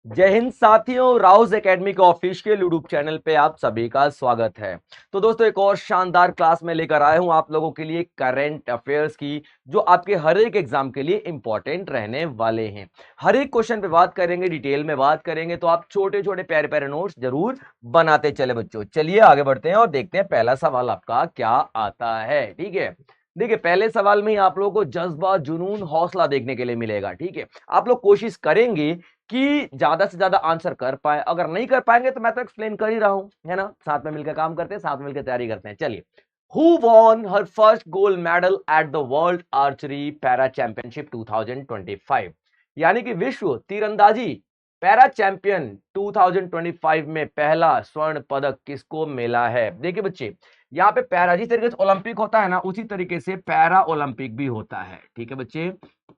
जय हिंद साथियों, राउज एकेडमी के ऑफिशियल यूट्यूब चैनल पे आप सभी का स्वागत है। तो दोस्तों, एक और शानदार क्लास में लेकर आया हूं आप लोगों के लिए करंट अफेयर्स की, जो आपके हर एक एग्जाम के लिए इंपॉर्टेंट रहने वाले हैं। हर एक क्वेश्चन पे बात करेंगे, डिटेल में बात करेंगे, तो आप छोटे छोटे प्यारे प्यारे नोट्स जरूर बनाते चले बच्चों। चलिए आगे बढ़ते हैं और देखते हैं पहला सवाल आपका क्या आता है। ठीक है, देखिए पहले सवाल में ही आप लोगों को जज्बा, जुनून, हौसला देखने के लिए मिलेगा। ठीक है, आप लोग कोशिश करेंगे कि ज्यादा से ज्यादा आंसर कर पाए। अगर नहीं कर पाएंगे तो मैं तो एक्सप्लेन कर ही रहा हूं, है ना। साथ में मिलकर काम करते हैं, साथ में मिलकर तैयारी करते हैं। चलिए, who won her first gold medal at the world archery para championship 2025, यानी कि विश्व तीरंदाजी पैरा चैंपियन 2025 में पहला स्वर्ण पदक किसको मिला है। देखिए बच्चे, यहाँ पे पैरा, जिस तरीके से ओलंपिक होता है ना, उसी तरीके से पैरा ओलंपिक भी होता है। ठीक है बच्चे,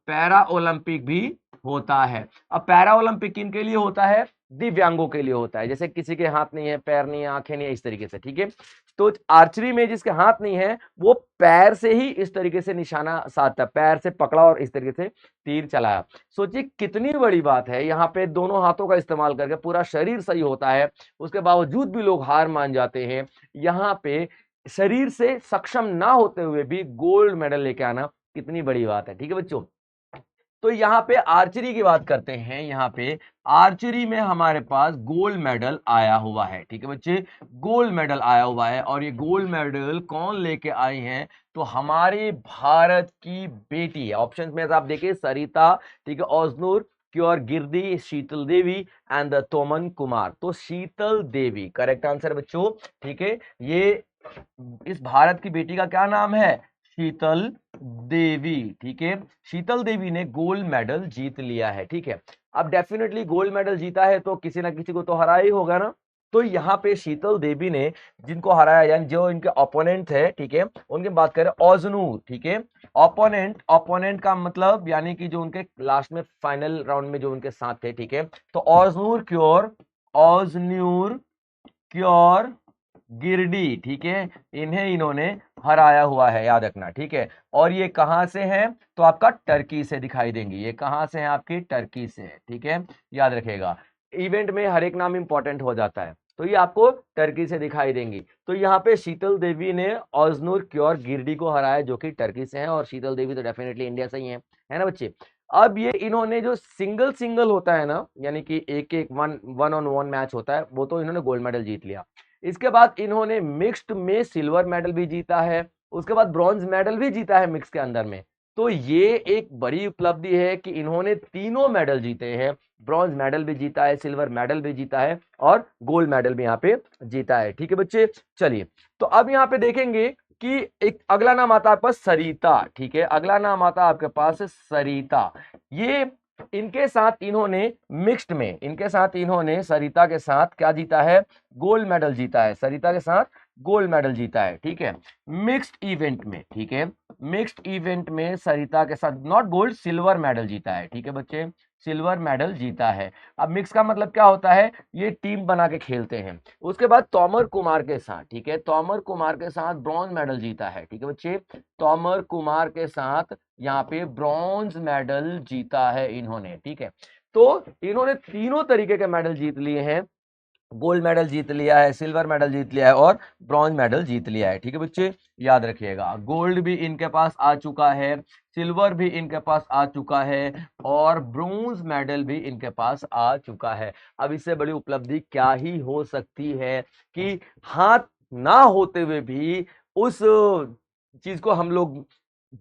पैरा ओलंपिक भी होता है। अब पैरा ओलंपिक किन के लिए होता है? दिव्यांगों के लिए होता है। जैसे किसी के हाथ नहीं है, पैर नहीं है, आंखें नहीं है, इस तरीके से। ठीक है, तो आर्चरी में जिसके हाथ नहीं है वो पैर से ही इस तरीके से निशाना साधता, पैर से पकड़ा और इस तरीके से तीर चलाया। सोचिए कितनी बड़ी बात है। यहाँ पे दोनों हाथों का इस्तेमाल करके पूरा शरीर सही होता है, उसके बावजूद भी लोग हार मान जाते हैं। यहाँ पे शरीर से सक्षम ना होते हुए भी गोल्ड मेडल लेके आना कितनी बड़ी बात है। ठीक है बच्चों, तो यहाँ पे आर्चरी की बात करते हैं। यहाँ पे आर्चरी में हमारे पास गोल्ड मेडल आया हुआ है। ठीक है बच्चे, गोल्ड मेडल आया हुआ है। और ये गोल्ड मेडल कौन लेके आई हैं? तो हमारे भारत की बेटी है। ऑप्शन में आप देखिए, सरिता, ठीक है, ओजनूर, क्योर गिरदी, शीतल देवी एंड तोमन कुमार। तो शीतल देवी करेक्ट आंसर बच्चों। ठीक है, ये इस भारत की बेटी का क्या नाम है? शीतल देवी। ठीक है, शीतल देवी ने गोल्ड मेडल जीत लिया है। ठीक है, अब डेफिनेटली गोल्ड मेडल जीता है तो किसी ना किसी को तो हरा ही होगा ना। तो यहाँ पे शीतल देवी ने जिनको हराया, यानी जो इनके ओपोनेंट थे, ठीक है, उनकी बात करें, ओजनूर। ठीक है, ओपोनेंट, ओपोनेंट का मतलब यानी कि जो उनके लास्ट में फाइनल राउंड में जो उनके साथ थे। ठीक है, तो ओजनूर क्योर, ओजन्यूर क्योर गिरडी, ठीक है, इन्हें इन्होंने हराया हुआ है, याद रखना। ठीक है, और ये कहां से हैं? तो आपका टर्की से दिखाई देंगी। ये कहां से हैं? आपकी टर्की से। ठीक है, याद रखिएगा, इवेंट में हर एक नाम इंपॉर्टेंट हो जाता है, तो ये आपको टर्की से दिखाई देंगी। तो यहाँ पे शीतल देवी ने ओजनूर क्योर गिरडी को हराया, जो कि टर्की से हैं। और शीतल देवी तो डेफिनेटली इंडिया से ही है ना बच्चे। अब ये इन्होंने जो सिंगल सिंगल होता है ना, यानी कि एक एक वन ऑन वन मैच होता है, वो तो इन्होंने गोल्ड मेडल जीत लिया। इसके बाद इन्होंने मिक्स्ड में सिल्वर मेडल भी जीता है, उसके बाद ब्रॉन्ज मेडल भी जीता है मिक्स के अंदर में। तो ये एक बड़ी उपलब्धि है कि इन्होंने तीनों मेडल जीते हैं। ब्रॉन्ज मेडल भी जीता है, सिल्वर मेडल भी जीता है और गोल्ड मेडल भी यहाँ पे जीता है। ठीक है बच्चे, चलिए, तो अब यहाँ पे देखेंगे कि एक अगला नाम आता है आपका सरिता। ठीक है, अगला नाम आता है आपके पास सरिता। ये इनके साथ इन्होंने मिक्स्ड में, इनके साथ इन्होंने सरिता के साथ क्या जीता है? गोल्ड मेडल जीता है। सरिता के साथ गोल्ड मेडल जीता है। ठीक है, मिक्स्ड इवेंट में। ठीक है, मिक्स्ड इवेंट में सरिता के साथ नॉट गोल्ड, सिल्वर मेडल जीता है। ठीक है बच्चे, सिल्वर मेडल जीता है। अब मिक्स का मतलब क्या होता है? ये टीम बना के खेलते हैं। उसके बाद तोमर कुमार के साथ, ठीक है, तोमर कुमार के साथ ब्रॉन्ज मेडल जीता है। ठीक है बच्चे, तोमर कुमार के साथ यहाँ पे ब्रॉन्ज मेडल जीता है इन्होंने। ठीक है, तो इन्होंने तीनों तरीके के मेडल जीत लिए हैं। गोल्ड मेडल जीत लिया है, सिल्वर मेडल जीत लिया है और ब्रॉन्ज मेडल जीत लिया है। ठीक है बच्चे, याद रखिएगा, गोल्ड भी इनके पास आ चुका है, सिल्वर भी इनके पास आ चुका है और ब्रोंज मेडल भी इनके पास आ चुका है। अब इससे बड़ी उपलब्धि क्या ही हो सकती है कि हाथ ना होते हुए भी उस चीज को हम लोग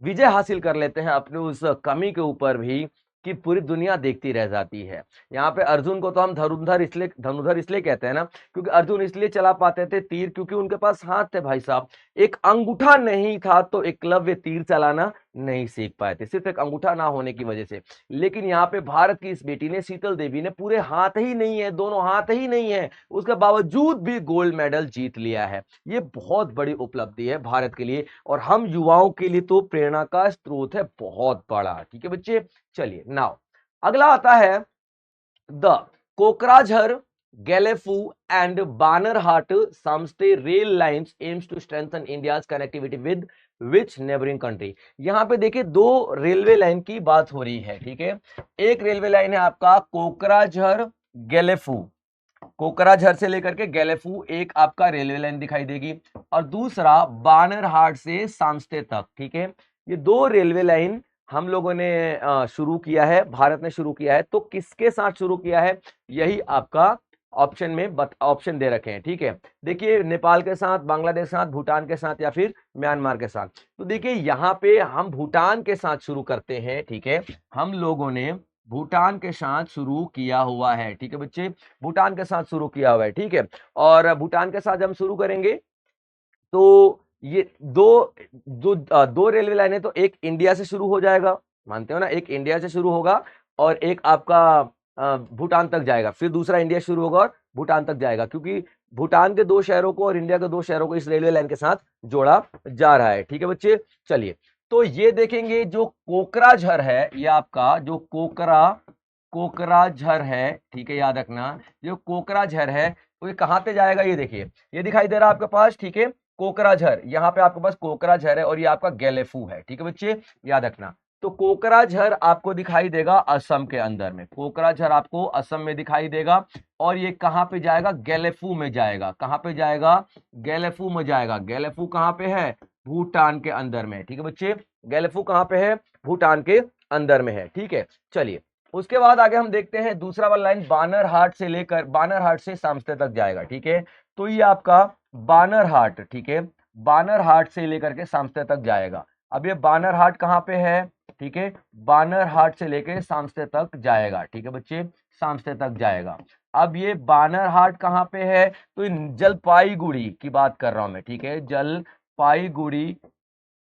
विजय हासिल कर लेते हैं अपने उस कमी के ऊपर भी, कि पूरी दुनिया देखती रह जाती है। यहाँ पे अर्जुन को तो हम धनुधर इसलिए कहते हैं ना, क्योंकि अर्जुन इसलिए चला पाते थे तीर क्योंकि उनके पास हाथ थे भाई साहब। एक अंगूठा नहीं था तो एकलव्य तीर चलाना नहीं सीख पाए थे, सिर्फ एक अंगूठा ना होने की वजह से। लेकिन यहाँ पे भारत की इस बेटी ने, शीतल देवी ने, पूरे हाथ ही नहीं है, दोनों हाथ ही नहीं है, उसके बावजूद भी गोल्ड मेडल जीत लिया है। ये बहुत बड़ी उपलब्धि है भारत के लिए और हम युवाओं के लिए तो प्रेरणा का स्रोत है बहुत बड़ा। ठीक है बच्चे, चलिए नाउ अगला आता है the Kokrajhar Gelephu and Banarhat Samtse rail lines aims to strengthen India's connectivity with which neighbouring country. यहां पे देखिए दो रेलवे लाइन की बात हो रही है। ठीक है, एक रेलवे लाइन है आपका कोकराझर गैलेफू, कोकराझार से लेकर के गैलेफू एक आपका रेलवे लाइन दिखाई देगी, और दूसरा बानरहाट से सांस्ते तक, ठीक है। ये दो रेलवे लाइन हम लोगों ने शुरू किया है, भारत ने शुरू किया है। तो किसके साथ शुरू किया है, यही आपका ऑप्शन में ऑप्शन दे रखे हैं, ठीक है। देखिए, नेपाल के साथ, बांग्लादेश के साथ, भूटान के साथ, या फिर म्यांमार के साथ। तो देखिए यहाँ पे हम भूटान के साथ शुरू करते हैं, ठीक है। हम लोगों ने भूटान के साथ शुरू किया हुआ है, ठीक है बच्चे, भूटान के साथ शुरू किया हुआ है, ठीक है। और भूटान के साथ हम शुरू करेंगे तो ये दो रेलवे लाइनें, तो एक इंडिया से शुरू हो जाएगा, मानते हो ना, एक इंडिया से शुरू होगा और एक आपका भूटान तक जाएगा, फिर दूसरा इंडिया शुरू होगा और भूटान तक जाएगा, क्योंकि भूटान के दो शहरों को और इंडिया के दो शहरों को इस रेलवे लाइन के साथ जोड़ा जा रहा है, ठीक है बच्चे। चलिए, तो ये देखेंगे जो कोकराझार है, ये आपका जो कोकराझार है, ठीक है, याद रखना, जो कोकराझार है तो ये कहां पे जाएगा, ये देखिए, ये दिखाई दे रहा है आपके पास, ठीक है, कोकराझार, यहाँ पे आपके पास कोकराझार है और ये आपका गैलेफू है, ठीक है बच्चे, याद रखना। तो कोकराझार आपको दिखाई देगा असम के अंदर में, कोकराझार आपको असम में दिखाई देगा, और ये कहां पे जाएगा, गैलेफू में जाएगा, कहां पे जाएगा, गैलेफू में जाएगा। गैलेफू कहां पे है, भूटान के अंदर में, ठीक है बच्चे, गैलेफू कहां पे है, भूटान के अंदर में है, ठीक है। चलिए, उसके बाद आगे हम देखते हैं दूसरा वाला लाइन, बानरहाट से सांस्ते तक जाएगा, ठीक है। तो ये आपका बानरहाट, ठीक है, बानरहाट से लेकर के सांस्ते तक जाएगा। अब ये बानरहाट कहाँ पे है, ठीक है, बानरहाट से लेकर सांस्ते तक जाएगा, ठीक है बच्चे, सांस्ते तक जाएगा। अब ये बानरहाट कहाँ पे है, तो जलपाईगुड़ी की बात कर रहा हूं मैं, ठीक है, जलपाईगुड़ी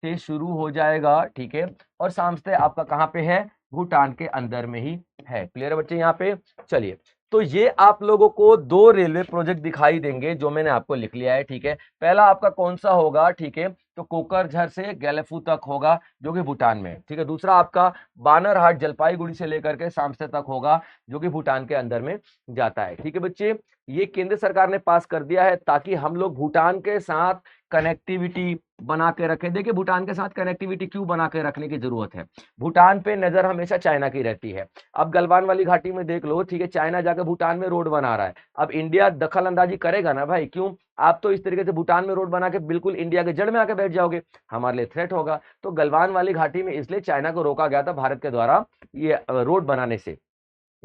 से शुरू हो जाएगा, ठीक है, और सांस्ते आपका कहाँ पे है, भूटान के अंदर में ही है। क्लियर है बच्चे यहाँ पे। चलिए, तो ये आप लोगों को दो रेलवे प्रोजेक्ट दिखाई देंगे जो मैंने आपको लिख लिया है, ठीक है। पहला आपका कौन सा होगा, ठीक है, तो कोकरझर से गैलेफू तक होगा जो कि भूटान में है, ठीक है। दूसरा आपका बानरहाट जलपाईगुड़ी से लेकर के सांस्ते तक होगा जो कि भूटान के अंदर में जाता है, ठीक है बच्चे। ये केंद्र सरकार ने पास कर दिया है ताकि हम लोग भूटान के साथ कनेक्टिविटी बना के रखें। देखिए, भूटान के साथ कनेक्टिविटी क्यों बना के रखने की जरूरत है, भूटान पे नजर हमेशा चाइना की रहती है। अब गलवान वाली घाटी में देख लो, ठीक है, चाइना जाकर भूटान में रोड बना रहा है, अब इंडिया दखल अंदाजी करेगा ना भाई, क्यों, आप तो इस तरीके से भूटान में रोड बना के बिल्कुल इंडिया के जड़ में आके बैठ जाओगे, हमारे लिए थ्रेट होगा। तो गलवान वाली घाटी में इसलिए चाइना को रोका गया था भारत के द्वारा ये रोड बनाने से,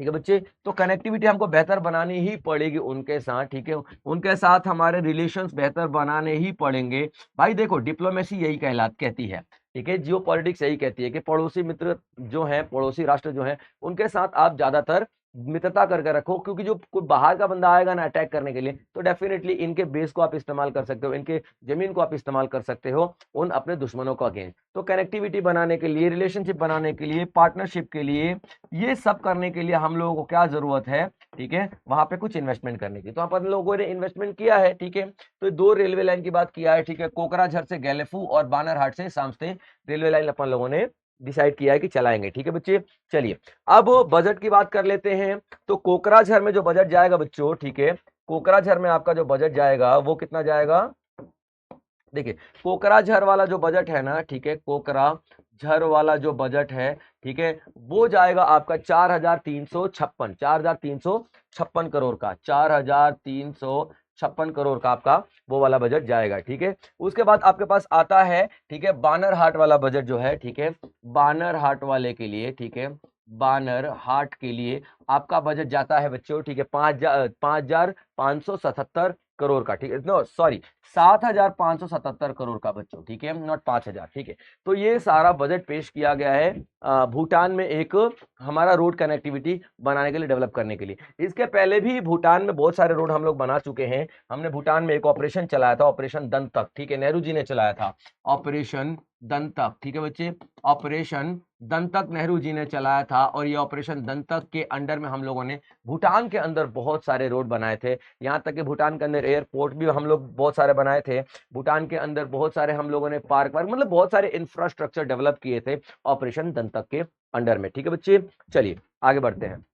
ठीक है बच्चे। तो कनेक्टिविटी हमको बेहतर बनानी ही पड़ेगी उनके साथ, ठीक है, उनके साथ हमारे रिलेशंस बेहतर बनाने ही पड़ेंगे। भाई देखो, डिप्लोमेसी यही कहती है, ठीक है, जियो पॉलिटिक्स यही कहती है कि पड़ोसी मित्र जो है, पड़ोसी राष्ट्र जो है, उनके साथ आप ज्यादातर मित्रता करके रखो, क्योंकि जो कोई बाहर का बंदा आएगा ना अटैक करने के लिए, तो डेफिनेटली इनके बेस को आप इस्तेमाल कर सकते हो, इनके जमीन को आप इस्तेमाल कर सकते हो उन अपने दुश्मनों को अगेंस्ट। तो कनेक्टिविटी बनाने के लिए, रिलेशनशिप बनाने के लिए, पार्टनरशिप के लिए, ये सब करने के लिए हम लोगों को क्या जरूरत है, ठीक है, वहां पे कुछ इन्वेस्टमेंट करने की। तो अपन लोगों ने इन्वेस्टमेंट किया है, ठीक है। तो दो रेलवे लाइन की बात किया है, ठीक है, कोकराझार से गैलेफू और बानरहाट से सांस्ते रेलवे लाइन अपन लोगों ने डिसाइड किया है कि चलाएंगे, ठीक है बच्चे। चलिए, अब बजट की बात कर लेते हैं। तो कोकराझार में जो बजट जाएगा बच्चों, ठीक है, कोकराझार में आपका जो बजट जाएगा वो कितना जाएगा, देखिए, कोकराझार वाला जो बजट है ना, ठीक है, कोकराझार वाला जो बजट है, ठीक है, वो जाएगा आपका 4,356 करोड़ का, 4,356 करोड़ का आपका वो वाला बजट जाएगा, ठीक है। उसके बाद आपके पास आता है, ठीक है, बानरहाट वाला बजट जो है, ठीक है, बानरहाट वाले के लिए, ठीक है, बानरहाट के लिए आपका बजट जाता है बच्चों, ठीक है, 5,577 करोड़ का, ठीक है, नो सॉरी, 7,577 करोड़ का बच्चों, ठीक है, नॉट 5,000, ठीक है। तो ये सारा बजट पेश किया गया है भूटान में एक हमारा रोड कनेक्टिविटी बनाने के लिए, डेवलप करने के लिए। इसके पहले भी भूटान में बहुत सारे रोड हम लोग बना चुके हैं। हमने भूटान में एक ऑपरेशन चलाया था, ऑपरेशन दंतक, ठीक है, नेहरू जी ने चलाया था ऑपरेशन दंतक, ठीक है बच्चे, ऑपरेशन दंतक नेहरू जी ने चलाया था। और ये ऑपरेशन दंतक के अंडर में हम लोगों ने भूटान के अंदर बहुत सारे रोड बनाए थे, यहाँ तक कि भूटान के अंदर एयरपोर्ट भी हम लोग बहुत सारे बनाए थे, भूटान के अंदर बहुत सारे हम लोगों ने पार्क मतलब बहुत सारे इंफ्रास्ट्रक्चर डेवलप किए थे ऑपरेशन दंतक के अंडर में, ठीक है बच्चे। चलिए आगे बढ़ते हैं।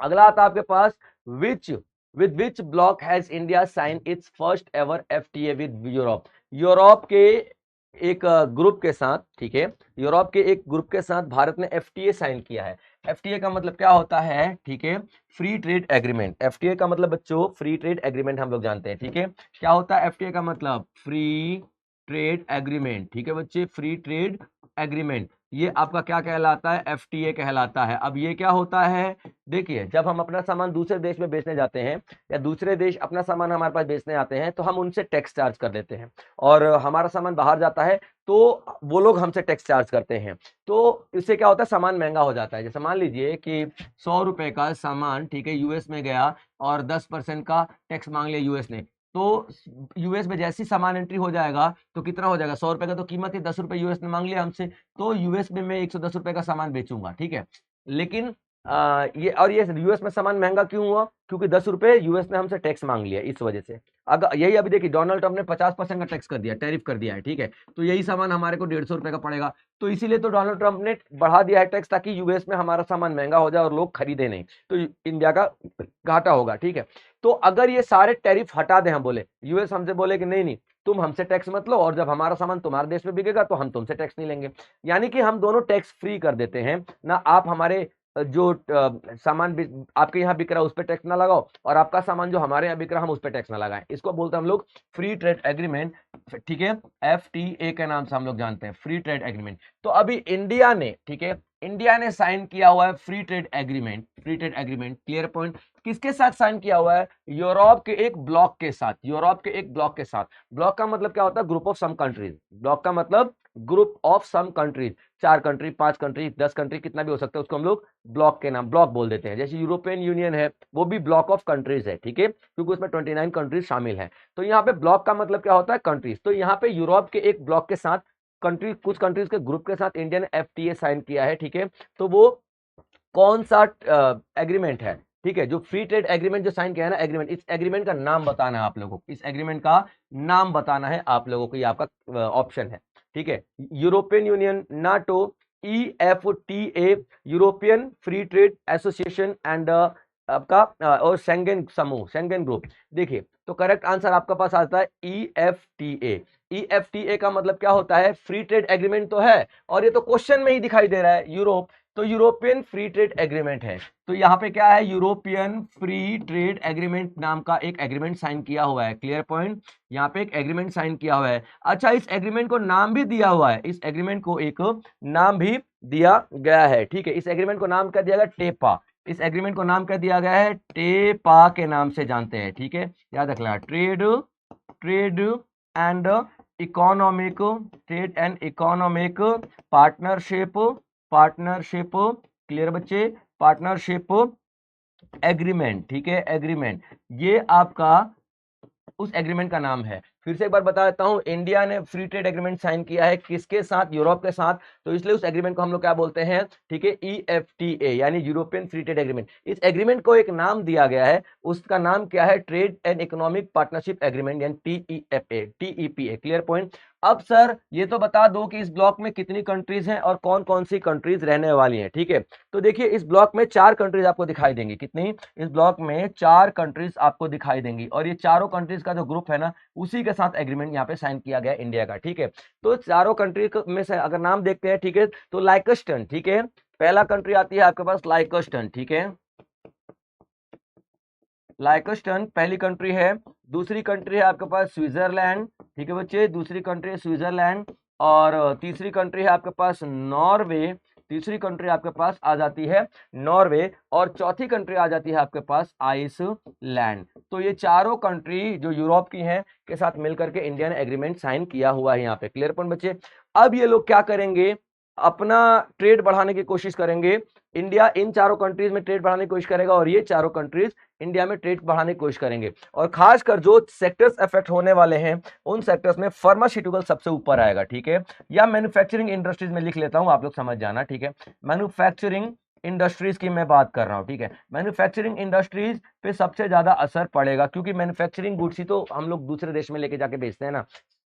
अगला आता है आपके पास, which bloc has India sign its first ever FTA with Europe. Europe के एक ग्रुप के साथ, ठीक है, यूरोप के एक ग्रुप के साथ भारत ने एफटीए साइन किया है। एफटीए का मतलब क्या होता है, ठीक है, फ्री ट्रेड एग्रीमेंट। एफटीए का मतलब बच्चों फ्री ट्रेड एग्रीमेंट हम लोग जानते हैं, ठीक है। क्या होता है एफटीए का मतलब? फ्री ट्रेड एग्रीमेंट, ठीक है बच्चे, फ्री ट्रेड एग्रीमेंट। ये आपका क्या कहलाता है? एफटीए कहलाता है। अब ये क्या होता है, देखिए, जब हम अपना सामान दूसरे देश में बेचने जाते हैं या दूसरे देश अपना सामान हमारे पास बेचने आते हैं, तो हम उनसे टैक्स चार्ज कर देते हैं, और हमारा सामान बाहर जाता है तो वो लोग हमसे टैक्स चार्ज करते हैं। तो इससे क्या होता है, सामान महंगा हो जाता है। जैसे मान लीजिए कि 100 रुपए का सामान, ठीक है, यूएस में गया और 10% का टैक्स मांग लिया यूएस ने, तो यूएस में जैसी सामान एंट्री हो जाएगा तो कितना हो जाएगा, 100 रुपए का तो कीमत है, 10 रुपए यूएस ने मांग लिया हमसे, तो यूएस में मैं 110 रुपए का सामान बेचूंगा, ठीक है। लेकिन ये यूएस में सामान महंगा क्यों हुआ? क्योंकि 10 रुपए यूएस ने हमसे टैक्स मांग लिया, इस वजह से। अगर यही अभी देखिए डोनाल्ड ट्रंप ने 50% का टैक्स कर दिया, टैरिफ कर दिया है, ठीक है, तो यही सामान हमारे को 150 रुपए का पड़ेगा। तो इसीलिए तो डोनाल्ड ट्रंप ने बढ़ा दिया है टैक्स, ताकि यूएस में हमारा सामान महंगा हो जाए और लोग खरीदे नहीं, तो इंडिया का घाटा होगा, ठीक है। तो अगर ये सारे टैरिफ हटा दें, हम बोले, यूएस हमसे बोले कि नहीं नहीं, तुम हमसे टैक्स मत लो, और जब हमारा सामान तुम्हारे देश में बिकेगा तो हम तुमसे टैक्स नहीं लेंगे, यानी कि हम दोनों टैक्स फ्री कर देते हैं ना। आप हमारे जो सामान आपके यहाँ बिक रहा है उस पर टैक्स ना लगाओ, और आपका सामान जो हमारे यहाँ बिक रहा है हम उस पर टैक्स ना लगाएं। इसको बोलते हैं हम लोग फ्री ट्रेड एग्रीमेंट, ठीक है, एफटीए के नाम से हम लोग जानते हैं, फ्री ट्रेड एग्रीमेंट। तो अभी इंडिया ने, ठीक है, इंडिया ने साइन किया हुआ है free trade agreement, free trade agreement, clear point. किसके साथ साइन किया हुआ है? यूरोप के एक ब्लॉक के साथ, यूरोप के एक ब्लॉक के साथ। ब्लॉक का मतलब क्या होता है? Group of some countries. Block का मतलब group of some countries, 4 country, 5 country, 10 country, कितना भी हो सकता है, उसको हम लोग ब्लॉक के नाम, ब्लॉक बोल देते हैं। जैसे यूरोपियन यूनियन है, वो भी ब्लॉक ऑफ कंट्रीज है, ठीक है, क्योंकि उसमें 29 कंट्रीज शामिल है। तो यहाँ पे ब्लॉक का मतलब क्या होता है? कंट्रीज। तो यहाँ पे यूरोप के एक ब्लॉक के साथ कंट्री, कुछ कंट्रीज के ग्रुप के साथ इंडिया ने एफटीए साइन किया है, ठीक है। तो वो कौन सा एग्रीमेंट है? ठीक है, जो फ्री ट्रेड एग्रीमेंट जो साइन किया है ना, एग्रीमेंट, इस एग्रीमेंट का नाम बताना है आप लोगों को, इस एग्रीमेंट का नाम बताना है आप लोगों को, ये आपका ऑप्शन है, ठीक है। European union, NATO, EFTA, European free trade association, and आपका और शेंगेन समूह, शेंगेन ग्रुप। देखिए, तो करेक्ट आंसर आपका पास आता है EFTA। EFTA का मतलब क्या होता है? फ्री ट्रेड एग्रीमेंट तो है, और ये तो क्वेश्चन में ही दिखाई दे रहा है, यूरोप, तो यूरोपियन फ्री ट्रेड एग्रीमेंट है। तो यहाँ पे क्या है? यूरोपियन फ्री ट्रेड एग्रीमेंट नाम का एक एग्रीमेंट साइन किया हुआ है, क्लियर पॉइंट। यहाँ पे एक एग्रीमेंट साइन किया हुआ है। अच्छा, इस एग्रीमेंट को नाम भी दिया हुआ है, इस एग्रीमेंट को एक नाम भी दिया गया है, ठीक है। इस एग्रीमेंट को नाम क्या दिया गया? टेपा। इस एग्रीमेंट को नाम क्या दिया गया है? टेपा के नाम से जानते हैं, ठीक है, याद रखना। Trade trade and economic, trade and economic partnership, partnership, clear बच्चे, पार्टनरशिप एग्रीमेंट, ठीक है, एग्रीमेंट, ये आपका उस एग्रीमेंट का नाम है। फिर से एक बार बता देता हूं, इंडिया ने फ्री ट्रेड एग्रीमेंट साइन किया है, किसके साथ? यूरोप के साथ। तो इसलिए उस एग्रीमेंट को हम लोग क्या बोलते हैं? ठीक है, EFTA, यानी यूरोपियन फ्री ट्रेड एग्रीमेंट। इस एग्रीमेंट को एक नाम दिया गया है, उसका नाम क्या है? Trade and economic partnership agreement, यानी TEPA, क्लियर पॉइंट। अब सर ये तो बता दो कि इस ब्लॉक में कितनी कंट्रीज हैं और कौन कौन सी कंट्रीज रहने वाली हैं, ठीक है। तो देखिए, इस ब्लॉक में 4 कंट्रीज आपको दिखाई देंगी। कितनी? इस ब्लॉक में 4 कंट्रीज आपको दिखाई देंगी, और ये चारों कंट्रीज का जो ग्रुप है ना, उसी के साथ एग्रीमेंट यहाँ पे साइन किया गया इंडिया का, ठीक है। तो चारों कंट्री में से अगर नाम देखते हैं, ठीक है, तो लाइकस्टन, ठीक है, पहला कंट्री आती है आपके पास लाइकस्टन, ठीक है, लाइकस्टन पहली कंट्री है। दूसरी कंट्री है आपके पास स्विट्जरलैंड, ठीक है बच्चे, दूसरी कंट्री है स्विट्जरलैंड। और तीसरी कंट्री है आपके पास नॉर्वे, तीसरी कंट्री आपके पास आ जाती है नॉर्वे, और चौथी कंट्री आ जाती है आपके पास आइसलैंड। तो ये चारों कंट्री जो यूरोप की हैं के साथ मिलकर के इंडिया ने एग्रीमेंट साइन किया हुआ है यहाँ पे, क्लियर पॉइंट बच्चे। अब ये लोग क्या करेंगे? अपना ट्रेड बढ़ाने की कोशिश करेंगे। इंडिया इन चारों कंट्रीज में ट्रेड बढ़ाने की कोशिश करेगा, और ये चारों कंट्रीज इंडिया में ट्रेड बढ़ाने की कोशिश करेंगे। और खासकर जो सेक्टर्स अफेक्ट होने वाले हैं, उन सेक्टर्स में फार्मास्यूटिकल सबसे ऊपर आएगा, ठीक है, या मैन्युफैक्चरिंग इंडस्ट्रीज में लिख लेता हूं, आप लोग समझ जाना, ठीक है। मैन्युफैक्चरिंग इंडस्ट्रीज की मैं बात कर रहा हूं, ठीक है। मैन्युफैक्चरिंग इंडस्ट्रीज पे सबसे ज्यादा असर पड़ेगा, क्योंकि मैन्युफैक्चरिंग गुड्स ही तो हम लोग दूसरे देश में लेके जाके बेचते हैं ना,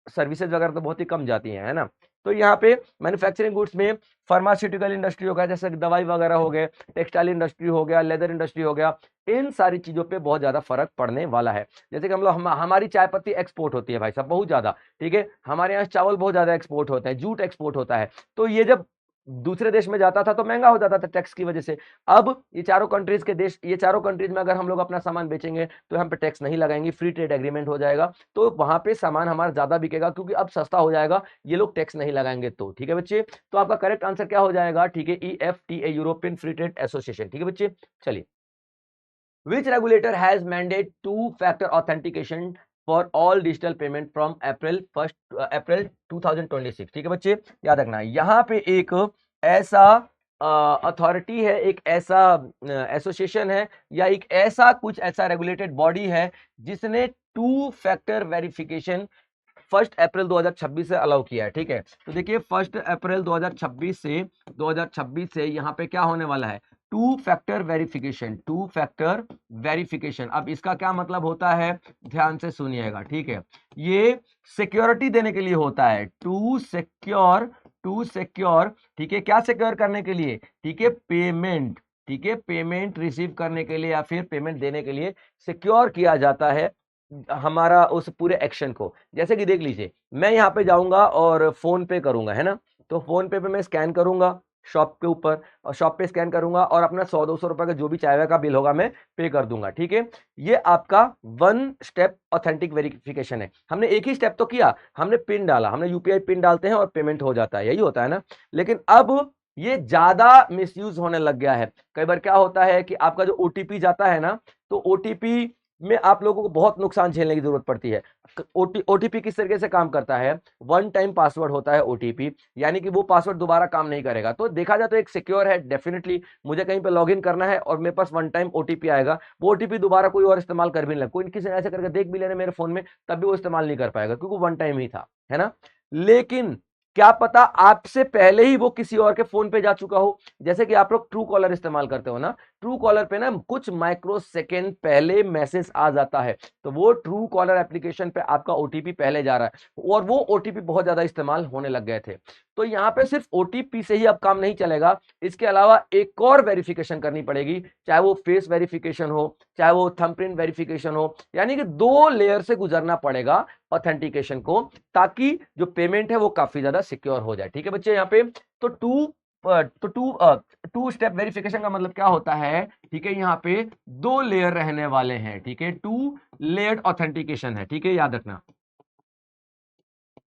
सर्विसेज वगैरह तो बहुत ही कम जाती है ना। तो यहाँ पे मैन्युफैक्चरिंग गुड्स में फार्मास्यूटिकल इंडस्ट्री हो गया, जैसे दवाई वगैरह हो गए, टेक्सटाइल इंडस्ट्री हो गया, लेदर इंडस्ट्री हो गया, इन सारी चीजों पे बहुत ज्यादा फर्क पड़ने वाला है। जैसे कि हमारी चाय पत्ती एक्सपोर्ट होती है भाई साहब, बहुत ज्यादा, ठीक है, हमारे यहाँ चावल बहुत ज्यादा एक्सपोर्ट होता है, जूट एक्सपोर्ट होता है, तो ये जब दूसरे देश में जाता था तो महंगा हो जाता था टैक्स की वजह से। अब ये चारों कंट्रीज के देश, ये चारों कंट्रीज में अगर हम लोग अपना सामान बेचेंगे तो हम पे टैक्स नहीं लगाएंगे, फ्री ट्रेड एग्रीमेंट हो जाएगा, तो वहां पे सामान हमारा ज्यादा बिकेगा क्योंकि अब सस्ता हो जाएगा, ये लोग टैक्स नहीं लगाएंगे। तो ठीक है बच्चे, तो आपका करेक्ट आंसर क्या हो जाएगा, ठीक है, EFTA, European free trade association. ठीक है बच्चे, चलिए, which regulator has mandate two factor authentication for all digital payment from April 2026। ठीक है बच्चे, याद रखना यहाँ पे एक ऐसा अथॉरिटी है, एक ऐसा एसोसिएशन है, या एक ऐसा कुछ ऐसा रेगुलेटेड बॉडी है जिसने टू फैक्टर वेरिफिकेशन 1 अप्रैल 2026 से अलाउ किया है। ठीक है, तो देखिए 1 अप्रैल 2026 से यहाँ पे क्या होने वाला है, two factor verification, two factor verification. अब इसका क्या मतलब होता है, ध्यान से सुनिएगा, ठीक है, ये सिक्योरिटी देने के लिए होता है, टू सिक्योर, ठीक है, क्या सिक्योर करने के लिए, ठीक है, पेमेंट, ठीक है, पेमेंट रिसीव करने के लिए या फिर पेमेंट देने के लिए सिक्योर किया जाता है हमारा उस पूरे एक्शन को। जैसे कि देख लीजिए, मैं यहाँ पे जाऊंगा और फोन पे करूंगा, है ना, तो फोन पे मैं स्कैन करूंगा शॉप के ऊपर, और शॉप पे स्कैन करूंगा और अपना 100-200 रुपए का जो भी चाय का बिल होगा मैं पे कर दूंगा। ठीक है, ये आपका वन स्टेप ऑथेंटिक वेरिफिकेशन है। हमने एक ही स्टेप तो किया, हमने पिन डाला, हमने यूपीआई पिन डालते हैं और पेमेंट हो जाता है, यही होता है ना। लेकिन अब ये ज्यादा मिसयूज होने लग गया है। कई बार क्या होता है कि आपका जो ओटीपी जाता है ना, तो ओटीपी में आप लोगों को बहुत नुकसान झेलने की जरूरत पड़ती है। ओटीपी किस तरीके से काम करता है, वन टाइम पासवर्ड होता है ओटीपी, यानी कि वो पासवर्ड दोबारा काम नहीं करेगा। तो देखा जाए तो एक सिक्योर है, डेफिनेटली मुझे कहीं पे लॉगिन करना है और मेरे पास वन टाइम ओटीपी आएगा, वो ओटीपी दोबारा कोई और इस्तेमाल कर भी नहीं लगा, कोई किसी ने ऐसे करके देख भी लेना मेरे फोन में, तब भी वो इस्तेमाल नहीं कर पाएगा क्योंकि वन टाइम ही था, है ना। लेकिन क्या पता आपसे पहले ही वो किसी और के फोन पे जा चुका हो। जैसे कि आप लोग ट्रू कॉलर इस्तेमाल करते हो ना, ट्रू कॉलर पे ना कुछ माइक्रो सेकेंड पहले मैसेज आ जाता है, तो वो ट्रू कॉलर एप्लीकेशन पे आपका ओटीपी पहले जा रहा है, और वो ओटीपी बहुत ज्यादा इस्तेमाल होने लग गए थे। तो यहाँ पे सिर्फ ओटीपी से ही अब काम नहीं चलेगा, इसके अलावा एक और वेरिफिकेशन करनी पड़ेगी, चाहे वो फेस वेरिफिकेशन हो, चाहे वो थंबप्रिंट वेरिफिकेशन हो, यानी कि 2 लेयर से गुजरना पड़ेगा ऑथेंटिकेशन को, ताकि जो पेमेंट है वो काफी ज्यादा सिक्योर हो जाए। ठीक है बच्चे, यहाँ पे तो टू स्टेप वेरिफिकेशन का मतलब क्या होता है, ठीक है, यहाँ पे 2 लेयर रहने वाले हैं, ठीक है, 2 लेयर्ड ऑथेंटिकेशन है, ठीक है, याद रखना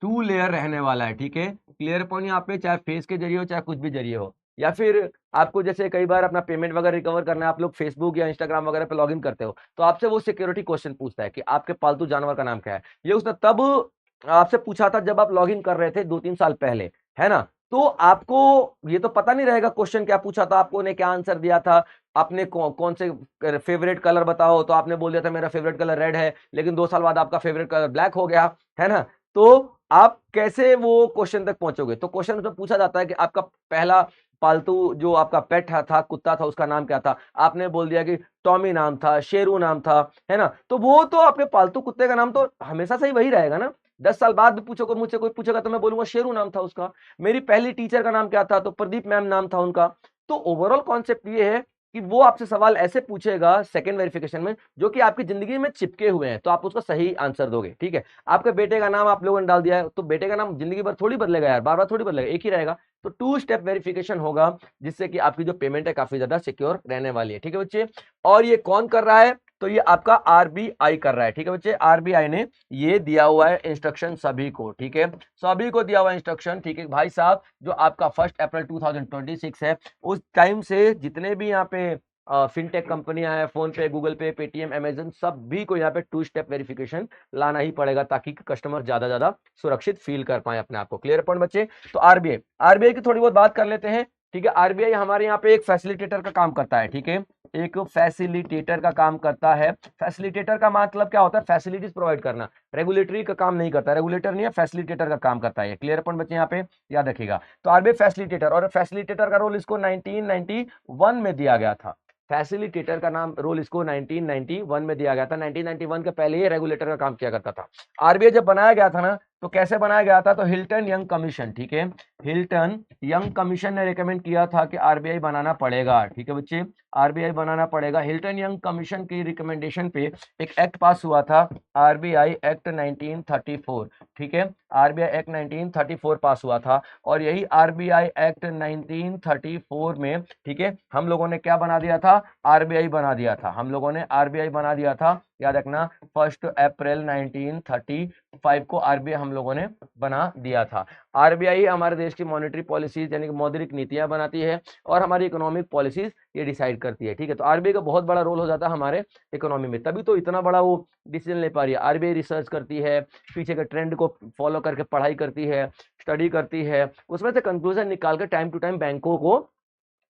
2 लेयर रहने वाला है। ठीक है, क्लियर पॉइंट यहाँ पे, चाहे फेस के जरिए हो चाहे कुछ भी जरिए हो, या फिर आपको जैसे कई बार अपना पेमेंट वगैरह रिकवर करना है, आप लोग फेसबुक या इंस्टाग्राम वगैरह पे लॉगिन करते हो, तो आपसे वो सिक्योरिटी क्वेश्चन पूछता है कि आपके पालतू जानवर का नाम क्या है। ये उसने तब आपसे पूछा था जब आप लॉगिन कर रहे थे 2-3 साल पहले, है ना। तो आपको ये तो पता नहीं रहेगा क्वेश्चन क्या पूछा था, आपको ने क्या आंसर दिया था, आपने कौन से फेवरेट कलर बताओ, तो आपने बोल दिया था मेरा फेवरेट कलर रेड है, लेकिन 2 साल बाद आपका फेवरेट कलर ब्लैक हो गया, है ना। तो आप कैसे वो क्वेश्चन तक पहुंचोगे, तो क्वेश्चन तो पूछा जाता है कि आपका पहला पालतू जो आपका पेट था, कुत्ता था, उसका नाम क्या था, आपने बोल दिया कि टॉमी नाम था, शेरू नाम था, है ना, तो वो तो आपके पालतू कुत्ते का नाम तो हमेशा से ही वही रहेगा ना। 10 साल बाद भी पूछोगे, मुझसे कोई पूछेगा तो मैं बोलूंगा शेरू नाम था उसका। मेरी पहली टीचर का नाम क्या था, तो प्रदीप मैम नाम था उनका। तो ओवरऑल कॉन्सेप्ट ये है कि वो आपसे सवाल ऐसे पूछेगा सेकंड वेरिफिकेशन में जो कि आपकी जिंदगी में चिपके हुए हैं, तो आप उसका सही आंसर दोगे। ठीक है, आपके बेटे का नाम आप लोगों ने डाल दिया है, तो बेटे का नाम जिंदगी भर थोड़ी बदलेगा यार, बार बार थोड़ी बदलेगा, एक ही रहेगा। तो 2 स्टेप वेरिफिकेशन होगा, जिससे कि आपकी जो पेमेंट है काफी ज्यादा सिक्योर रहने वाली है। ठीक है बच्चे, और ये कौन कर रहा है, तो ये आपका आरबीआई कर रहा है। ठीक है बच्चे, आरबीआई ने ये दिया हुआ है इंस्ट्रक्शन सभी को, ठीक है, सभी को दिया हुआ इंस्ट्रक्शन, ठीक है भाई साहब, जो आपका 1 अप्रैल 2026 है, उस टाइम से जितने भी यहाँ पे फिनटेक कंपनियां हैं, फोन पे, गूगल पे, पेटीएम, अमेजन, सभी को यहाँ पे 2 स्टेप वेरिफिकेशन लाना ही पड़ेगा, ताकि कस्टमर ज्यादा सुरक्षित फील कर पाए अपने आप को। क्लियर पॉइंट बच्चे। तो आरबीआई, आरबीआई की थोड़ी बहुत बात कर लेते हैं। ठीक है, आरबीआई हमारे यहाँ पे एक फैसिलिटेटर का काम करता है, ठीक है, एक फैसिलिटेटर का काम करता है। फैसिलिटेटर का मतलब क्या होता है, फैसिलिटीज प्रोवाइड करना, रेगुलेटरी का काम नहीं करता, रेगुलेटर नहीं है, फैसिलिटेटर का काम करता है। क्लियर पॉइंट बच्चे यहाँ पे याद रखिएगा। तो आरबीआई फैसिलिटेटर, और फैसिलिटेटर का रोल इसको 1991 में दिया गया था। फैसिलिटेटर का नाम रोल इसको 1991 में दिया गया था। 1991 के पहले ये रेगुलेटर का काम किया करता था। आरबीआई जब बनाया गया था ना, तो कैसे बनाया गया था? तो हिल्टन यंग कमीशन, ठीक है, हिल्टन यंग कमीशन ने रिकमेंड किया था कि आरबीआई बनाना पड़ेगा, ठीक है बच्चे, आरबीआई बनाना पड़ेगा। हिल्टन यंग कमीशन की रिकमेंडेशन पे एक एक्ट पास हुआ था, आरबीआई एक्ट 1934, ठीक है, आरबीआई एक्ट 1934 पास हुआ था। और यही आरबीआई एक्ट 1934 में, ठीक है, हम लोगों ने क्या बना दिया था? आरबीआई बना दिया था, हम लोगों ने आरबीआई बना दिया था, याद रखना, 1 अप्रैल 1935 को आरबीआई हम लोगों ने बना दिया था। आरबीआई हमारे देश की मॉनेटरी पॉलिसीज यानी कि मौद्रिक नीतियां बनाती है और हमारी इकोनॉमिक पॉलिसीज ये डिसाइड करती है, ठीक है। तो आरबीआई का बहुत बड़ा रोल हो जाता है हमारे इकोनॉमी में, तभी तो इतना बड़ा वो डिसीजन ले पा रही है। आरबीआई रिसर्च करती है, पीछे के ट्रेंड को फॉलो करके पढ़ाई करती है, स्टडी करती है, उसमें से कंक्लूजन निकाल कर टाइम टू टाइम बैंकों को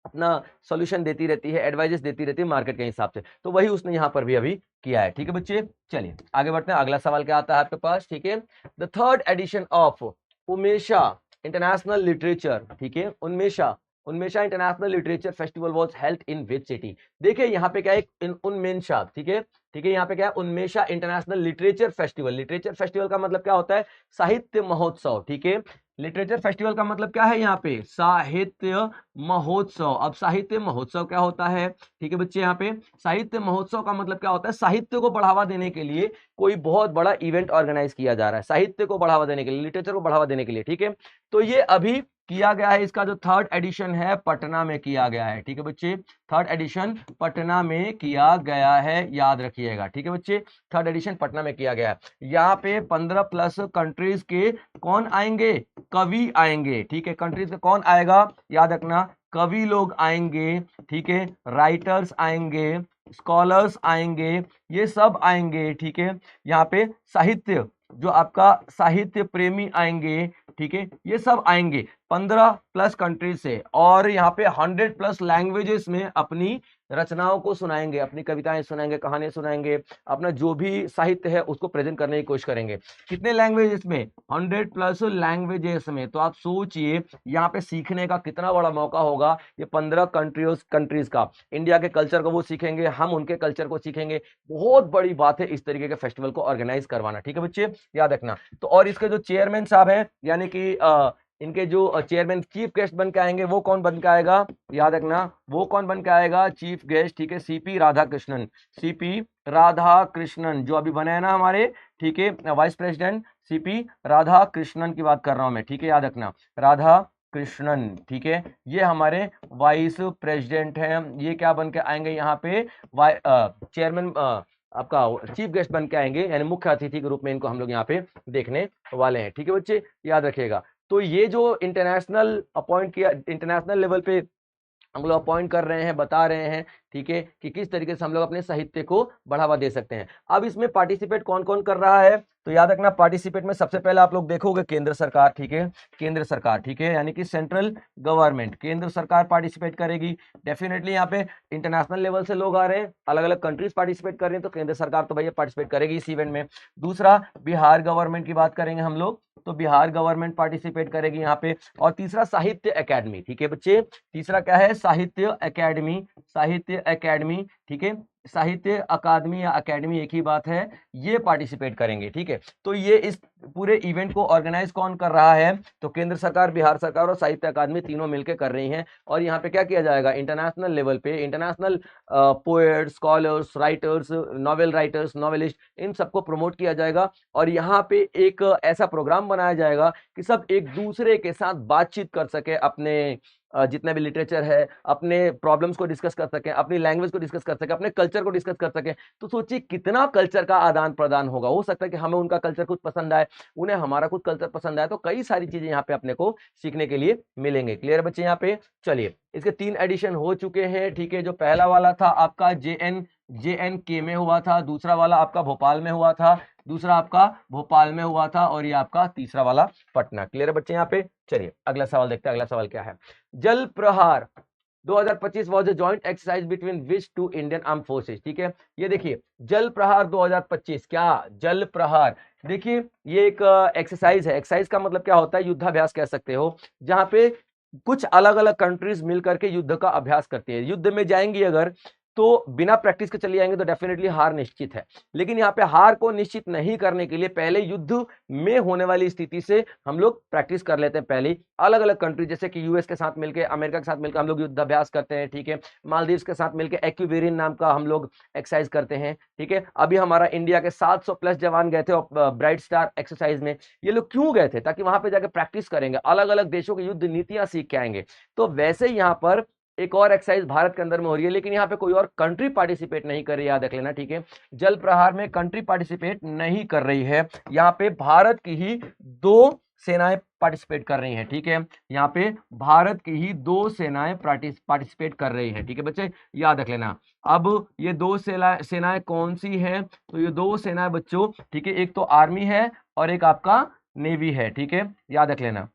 अपना सॉल्यूशन देती रहती है, एडवाइजेस देती रहती है मार्केट के हिसाब से। तो वही उसने यहाँ पर भी अभी किया है, ठीक है बच्चे। चलिए आगे बढ़ते हैं, अगला सवाल क्या आता है आपके पास, ठीक है। The third edition of Unmesha international literature, ठीक है, Unmesha Unmesha international literature festival was held in which city? देखिए यहाँ पे क्या है, उन्मेषा, ठीक है, ठीक है, यहाँ पे क्या है, Unmesha international literature festival. Literature festival का मतलब क्या होता है? साहित्य महोत्सव, ठीक है। लिटरेचर फेस्टिवल का मतलब क्या है? यहाँ पे साहित्य महोत्सव। अब साहित्य महोत्सव क्या होता है? ठीक है बच्चे, यहाँ पे साहित्य महोत्सव का मतलब क्या होता है? साहित्य को बढ़ावा देने के लिए कोई बहुत बड़ा इवेंट ऑर्गेनाइज किया जा रहा है, साहित्य को बढ़ावा देने के लिए, लिटरेचर को बढ़ावा देने के लिए, ठीक है। तो ये अभी किया गया है, इसका जो थर्ड एडिशन है पटना में किया गया है, ठीक है बच्चे, थर्ड एडिशन पटना में किया गया है, याद रखिएगा, ठीक है बच्चे, थर्ड एडिशन पटना में किया गया है। यहाँ पे 15+ कंट्रीज के कौन आएंगे? कवि आएंगे, ठीक है, कंट्रीज का कौन आएगा? याद रखना, कवि लोग आएंगे, ठीक है, राइटर्स आएंगे, स्कॉलर्स आएंगे, ये सब आएंगे, ठीक है। यहाँ पे साहित्य, जो आपका साहित्य प्रेमी आएंगे, ठीक है, ये सब आएंगे 15+ कंट्रीज से, और यहाँ पे 100+ लैंग्वेजेस में अपनी रचनाओं को सुनाएंगे, अपनी कविताएं सुनाएंगे, कहानियां सुनाएंगे, अपना जो भी साहित्य है उसको प्रेजेंट करने की कोशिश करेंगे। कितने लैंग्वेजेस में? 100+ लैंग्वेजेस में। तो आप सोचिए यहाँ पे सीखने का कितना बड़ा मौका होगा, ये 15 कंट्रीज का, इंडिया के कल्चर को वो सीखेंगे, हम उनके कल्चर को सीखेंगे। बहुत बड़ी बात है इस तरीके के फेस्टिवल को ऑर्गेनाइज करवाना, ठीक है बच्चे, याद रखना। तो और इसके जो चेयरमैन साहब हैं, यानी कि इनके जो चेयरमैन चीफ गेस्ट बन के आएंगे, वो कौन बन के आएगा? याद रखना, वो कौन बन के आएगा? चीफ गेस्ट, ठीक है, सीपी राधाकृष्णन, सीपी राधाकृष्णन जो अभी बने हैं ना हमारे, ठीक है, वाइस प्रेसिडेंट सीपी राधाकृष्णन की बात कर रहा हूं मैं, ठीक है, याद रखना, राधा कृष्णन, ठीक है, ये हमारे वाइस प्रेसिडेंट हैं। ये क्या बन के आएंगे यहाँ पे? चेयरमैन, आपका चीफ गेस्ट बन के आएंगे, यानी मुख्य अतिथि के रूप में इनको हम लोग यहाँ पे देखने वाले हैं, ठीक है बच्चे, याद रखिएगा। तो ये जो इंटरनेशनल अपॉइंट किया, इंटरनेशनल लेवल पे हम लोग अपॉइंट कर रहे हैं, बता रहे हैं, ठीक है, कि किस तरीके से हम लोग अपने साहित्य को बढ़ावा दे सकते हैं। अब इसमें पार्टिसिपेट कौन कौन कर रहा है? तो याद रखना, पार्टिसिपेट में सबसे पहले आप लोग देखोगे केंद्र सरकार, ठीक है, केंद्र सरकार, ठीक है, यानी कि सेंट्रल गवर्नमेंट, केंद्र सरकार पार्टिसिपेट करेगी डेफिनेटली। यहाँ पे इंटरनेशनल लेवल से लोग आ रहे हैं, अलग अलग कंट्रीज पार्टिसिपेट कर रही हैं, तो केंद्र सरकार तो भैया पार्टिसिपेट करेगी इस इवेंट में। दूसरा, बिहार गवर्नमेंट की बात करेंगे हम लोग, तो बिहार गवर्नमेंट पार्टिसिपेट करेगी यहाँ पे। और तीसरा, साहित्य अकेडमी, ठीक है बच्चे, तीसरा क्या है? साहित्य अकेडमी, साहित्य अकेडमी, ठीक है, साहित्य अकादमी या अकेडमी एक ही बात है, ये पार्टिसिपेट करेंगे, ठीक है। तो ये इस पूरे इवेंट को ऑर्गेनाइज कौन कर रहा है? तो केंद्र सरकार, बिहार सरकार और साहित्य अकादमी तीनों मिलकर कर रही हैं। और यहाँ पे क्या किया जाएगा? इंटरनेशनल लेवल पे international poet, scholars, writers, novel writers, novelist, इन सबको प्रमोट किया जाएगा। और यहाँ पे एक ऐसा प्रोग्राम बनाया जाएगा कि सब एक दूसरे के साथ बातचीत कर सके, अपने जितना भी लिटरेचर है, अपने प्रॉब्लम्स को डिस्कस कर सकें, अपनी लैंग्वेज को डिस्कस कर सकें, अपने कल्चर को डिस्कस कर सकें। तो सोचिए कितना कल्चर का आदान प्रदान होगा। हो सकता है कि हमें उनका कल्चर कुछ पसंद आए, उन्हें हमारा कुछ कल्चर पसंद आए, तो कई सारी चीजें यहाँ पे अपने को सीखने के लिए मिलेंगे। क्लियर बच्चे यहाँ पे? चलिए, इसके 3 एडिशन हो चुके हैं, ठीक है। जो पहला वाला था आपका JNK में हुआ था, दूसरा वाला आपका भोपाल में हुआ था, दूसरा आपका भोपाल में हुआ था, और ये आपका तीसरा वाला पटना। क्लियर है बच्चे यहाँ पे? चलिए अगला सवाल देखते हैं, अगला सवाल क्या है। Jal Prahar 2025 was a joint exercise between which two Indian armed forces, ठीक है। ये देखिए, जल प्रहार 2025, क्या जल प्रहार? देखिए, ये एक एक्सरसाइज है। एक्सरसाइज का मतलब क्या होता है? युद्धाभ्यास कह सकते हो, जहां पे कुछ अलग अलग कंट्रीज मिलकर के युद्ध का अभ्यास करती है। युद्ध में जाएंगी अगर तो बिना प्रैक्टिस के चले जाएंगे तो डेफिनेटली हार निश्चित है। लेकिन यहाँ पे हार को निश्चित नहीं करने के लिए पहले युद्ध में होने वाली स्थिति से हम लोग प्रैक्टिस कर लेते हैं। पहले अलग अलग कंट्री जैसे कि यूएस के साथ मिलकर, अमेरिका के साथ मिलकर हम लोग युद्धाभ्यास करते हैं, ठीक है। मालदीव्स के साथ मिलकर एक्यूवेरियन नाम का हम लोग एक्सरसाइज करते हैं, ठीक है। अभी हमारा इंडिया के 700 प्लस जवान गए थे ब्राइट स्टार एक्सरसाइज में। ये लोग क्यों गए थे? ताकि वहां पे जाकर प्रैक्टिस करेंगे, अलग अलग देशों की युद्ध नीतियां सीख के आएंगे। तो वैसे ही यहाँ पर एक और एक्सरसाइज भारत के अंदर में हो रही है, लेकिन यहाँ पे कोई और कंट्री पार्टिसिपेट नहीं कर रही है, याद रख लेना, ठीक है। जल प्रहार में कंट्री पार्टिसिपेट नहीं कर रही है, यहाँ पे भारत की ही 2 सेनाएं पार्टिसिपेट कर रही हैं, ठीक है। यहाँ पे भारत की ही 2 सेनाएं पार्टिसिपेट कर रही हैं, ठीक है बच्चे, याद रख लेना। अब ये 2 सेनाएं कौन सी हैं? तो ये 2 सेनाएं बच्चों, ठीक है, एक तो आर्मी है और एक आपका नेवी है, ठीक है, याद रख लेना।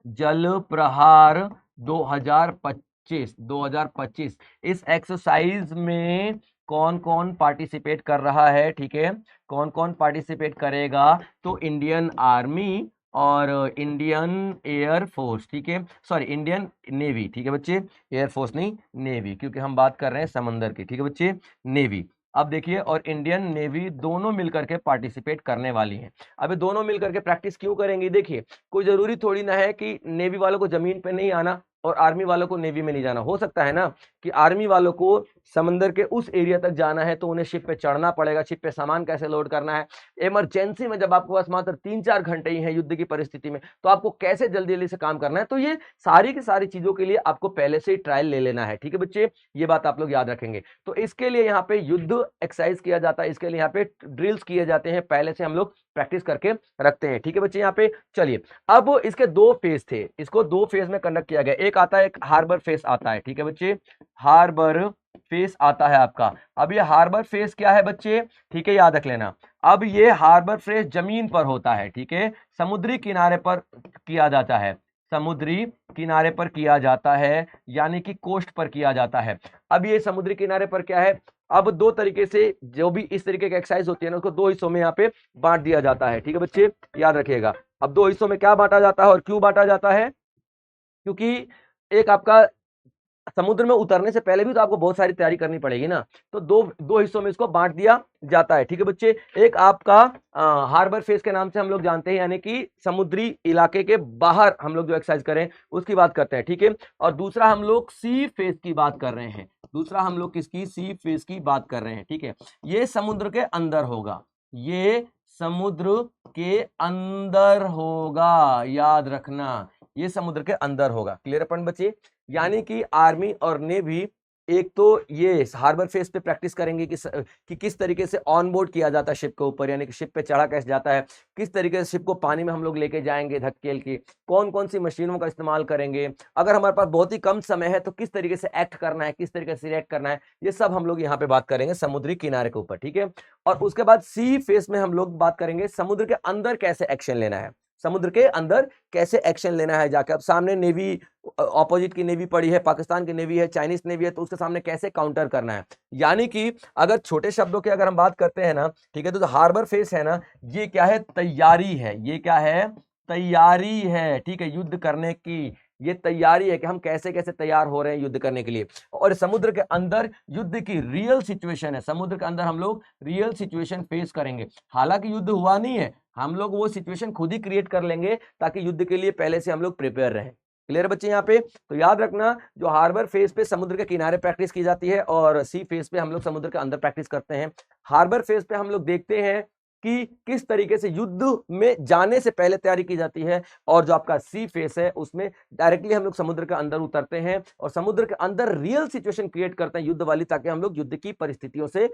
जल प्रहार 2025 इस एक्सरसाइज में कौन कौन पार्टिसिपेट कर रहा है, ठीक है, कौन कौन पार्टिसिपेट करेगा? तो इंडियन आर्मी और इंडियन एयर फोर्स, ठीक है, सॉरी इंडियन नेवी, ठीक है बच्चे, एयर फोर्स नहीं, नेवी, क्योंकि हम बात कर रहे हैं समंदर की, ठीक है बच्चे, नेवी। अब देखिए, और इंडियन नेवी दोनों मिलकर के पार्टिसिपेट करने वाली हैं। अभी दोनों मिलकर के प्रैक्टिस क्यों करेंगी? देखिए, कोई जरूरी थोड़ी ना है कि नेवी वालों को जमीन पे नहीं आना और आर्मी वालों को नेवी में नहीं जाना। हो सकता है ना कि आर्मी वालों को समंदर के उस एरिया तक जाना है तो उन्हें शिप पे चढ़ना पड़ेगा, शिप पे सामान कैसे लोड करना है, इमरजेंसी में जब आपके पास मात्र 3-4 घंटे ही है युद्ध की परिस्थिति में, तो आपको कैसे जल्दी जल्दी से काम करना है। तो ये सारी की सारी चीजों के लिए आपको पहले से ही ट्रायल ले लेना है, ठीक है बच्चे, ये बात आप लोग याद रखेंगे। तो इसके लिए यहाँ पे युद्ध एक्सरसाइज किया जाता है, इसके लिए यहाँ पे ड्रिल्स किए जाते हैं, पहले से हम लोग प्रैक्टिस करके रखते हैं, ठीक है बच्चे। यहाँ पे चलिए, अब इसके 2 फेज थे, इसको 2 फेज में कंडक्ट किया गया। एक आता है, एक हार्बर फेज आता है, ठीक है बच्चे, हार्बर फेज आता है आपका। अब ये हार्बर फेज क्या है बच्चे? ठीक है, याद रख लेना। अब ये हार्बर फेज जमीन पर होता है, ठीक है, समुद्री किनारे पर किया जाता है, समुद्री किनारे पर किया जाता है, यानी कि कोस्ट पर किया जाता है। अब ये समुद्री किनारे पर क्या है? अब 2 तरीके से जो भी इस तरीके की एक्सरसाइज होती है ना, उसको 2 हिस्सों में यहाँ पे बांट दिया जाता है, ठीक है बच्चे, याद रखिएगा। अब 2 हिस्सों में क्या बांटा जाता है और क्यों बांटा जाता है? क्योंकि एक आपका समुद्र में उतरने से पहले भी तो आपको बहुत सारी तैयारी करनी पड़ेगी ना, तो दो हिस्सों में इसको बांट दिया जाता है, ठीक है बच्चे। एक आपका हार्बर फेज के नाम से हम लोग जानते हैं, यानी कि समुद्री इलाके के बाहर हम लोग जो एक्सरसाइज करें उसकी बात करते हैं, ठीक है। और दूसरा हम लोग सी फेज की बात कर रहे हैं, दूसरा हम लोग किसकी? सी फेज की बात कर रहे हैं, ठीक है। ये समुद्र के अंदर होगा, ये समुद्र के अंदर होगा, याद रखना, ये समुद्र के अंदर होगा। क्लियर अपन बच्चे? यानी कि आर्मी और नेवी एक तो ये हार्बर फेज पे प्रैक्टिस करेंगे कि किस तरीके से ऑन बोर्ड किया जाता है शिप के ऊपर, यानी कि शिप पे चढ़ा कैसे जाता है, किस तरीके से शिप को पानी में हम लोग लेके जाएंगे धकेल के, कौन कौन सी मशीनों का इस्तेमाल करेंगे, अगर हमारे पास बहुत ही कम समय है तो किस तरीके से एक्ट करना है, किस तरीके से रिएक्ट करना है, ये सब हम लोग यहाँ पे बात करेंगे समुद्री किनारे के ऊपर, ठीक है। और उसके बाद सी फेज में हम लोग बात करेंगे समुद्र के अंदर कैसे एक्शन लेना है, समुद्र के अंदर कैसे एक्शन लेना है जाके। अब सामने नेवी, ऑपोजिट की नेवी पड़ी है, पाकिस्तान की नेवी है, चाइनीज नेवी है, तो उसके सामने कैसे काउंटर करना है। यानी कि अगर छोटे शब्दों की अगर हम बात करते हैं ना, ठीक है, तो हार्बर फेस है ना, ये क्या है? तैयारी है, ये क्या है? तैयारी है, ठीक है, युद्ध करने की ये तैयारी है कि हम कैसे कैसे तैयार हो रहे हैं युद्ध करने के लिए। और समुद्र के अंदर युद्ध की रियल सिचुएशन है, समुद्र के अंदर हम लोग रियल सिचुएशन फेस करेंगे। हालांकि युद्ध हुआ नहीं है, हम लोग वो सिचुएशन खुद ही क्रिएट कर लेंगे ताकि युद्ध के लिए पहले से हम लोग प्रिपेयर रहें। क्लियर बच्चे यहाँ पे? तो याद रखना, जो हार्बर फेज पे समुद्र के किनारे प्रैक्टिस की जाती है और सी फेज पे हम लोग समुद्र के अंदर प्रैक्टिस करते हैं। हार्बर फेज पे हम लोग देखते हैं कि किस तरीके से युद्ध में जाने से पहले तैयारी की जाती है, और जो आपका सी फेस है उसमें डायरेक्टली हम लोग समुद्र के अंदर उतरते हैं और समुद्र के अंदर रियल सिचुएशन क्रिएट करते हैं युद्ध वाली, ताकि हम लोग युद्ध की परिस्थितियों से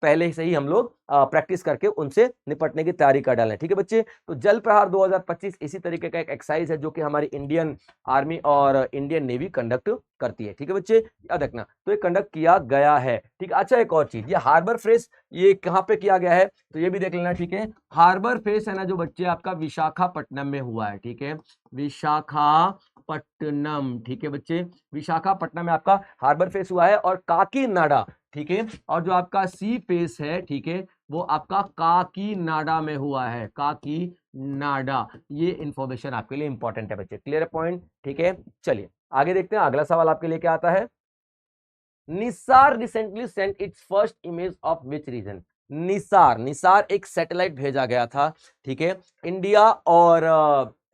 पहले से ही हम लोग प्रैक्टिस करके उनसे निपटने की तैयारी कर डालें, ठीक है बच्चे। तो जल प्रहार 2025 इसी तरीके का एक एक्सरसाइज है जो कि हमारी इंडियन आर्मी और इंडियन नेवी कंडक्ट करती है, ठीक है बच्चे, याद रखना। तो ये कंडक्ट किया गया है, ठीक है। अच्छा, एक और चीज, ये हार्बर फेस ये कहाँ पे किया गया है तो ये भी देख लेना, ठीक है। हार्बर फेस है ना जो बच्चे आपका विशाखापट्टनम में हुआ है, ठीक है, विशाखापट्टनम, ठीक है बच्चे, विशाखापट्टनम में आपका हार्बर फेस हुआ है। और काकीनाडा, ठीक है, और जो आपका सी फेस है, ठीक है, वो आपका काकीनाडा में हुआ है, काकीनाडा। ये इंफॉर्मेशन आपके लिए इंपॉर्टेंट है बच्चे, क्लियर पॉइंट, ठीक है। चलिए आगे देखते हैं, अगला सवाल आपके लिए क्या आता है। Nisar recently Saint it's first image of which region. Nisar एक सैटेलाइट भेजा गया था, ठीक है, इंडिया और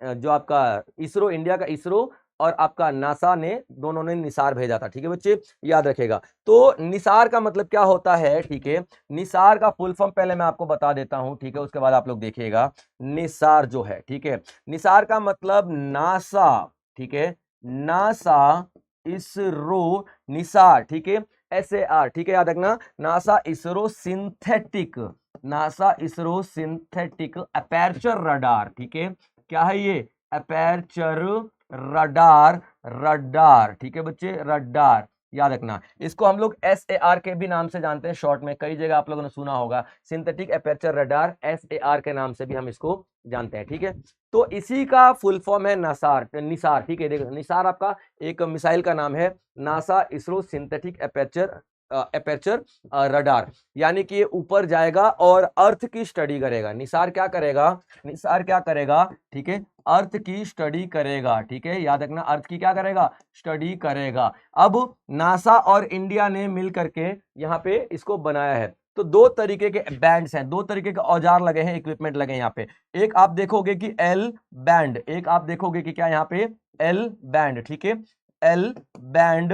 जो आपका इसरो, इंडिया का इसरो और आपका नासा ने, दोनों ने निसार भेजा था, ठीक है बच्चे, याद रखेगा। तो निसार का मतलब क्या होता है, ठीक है, निसार का फुल फॉर्म पहले मैं आपको बता देता हूं, ठीक है, उसके बाद आप लोग देखिएगा। निसार जो है, ठीक है, निसार का मतलब नासा, ठीक है, नासा, इसरो, निसार, ठीक है, SAR, ठीक है, याद रखना, NASA ISRO synthetic, NASA ISRO synthetic aperture radar, ठीक है, क्या है ये, अपर्चर रडार, रडार, ठीक है बच्चे, रडार, याद रखना। इसको हम लोग SAR के भी नाम से जानते हैं, शॉर्ट में कई जगह आप लोगों ने सुना होगा, सिंथेटिक अपर्चर रडार, SAR के नाम से भी हम इसको जानते हैं, ठीक है। तो इसी का फुल फॉर्म है नासार, निसार, ठीक है, देखो निसार आपका एक मिसाइल का नाम है, NASA ISRO synthetic aperture aperture radar, यानी कि ये ऊपर जाएगा और अर्थ की स्टडी करेगा। निसार क्या करेगा, निसार क्या करेगा, ठीक है, अर्थ की स्टडी करेगा, ठीक है, याद रखना, अर्थ की क्या करेगा, स्टडी करेगा। अब नासा और इंडिया ने मिल करके यहाँ पे इसको बनाया है। तो दो तरीके के बैंड्स हैं, दो तरीके के औजार लगे हैं, इक्विपमेंट लगे हैं यहाँ पे। एक आप देखोगे कि एल बैंड, एक आप देखोगे कि क्या यहाँ पे एल बैंड, ठीक है, एल बैंड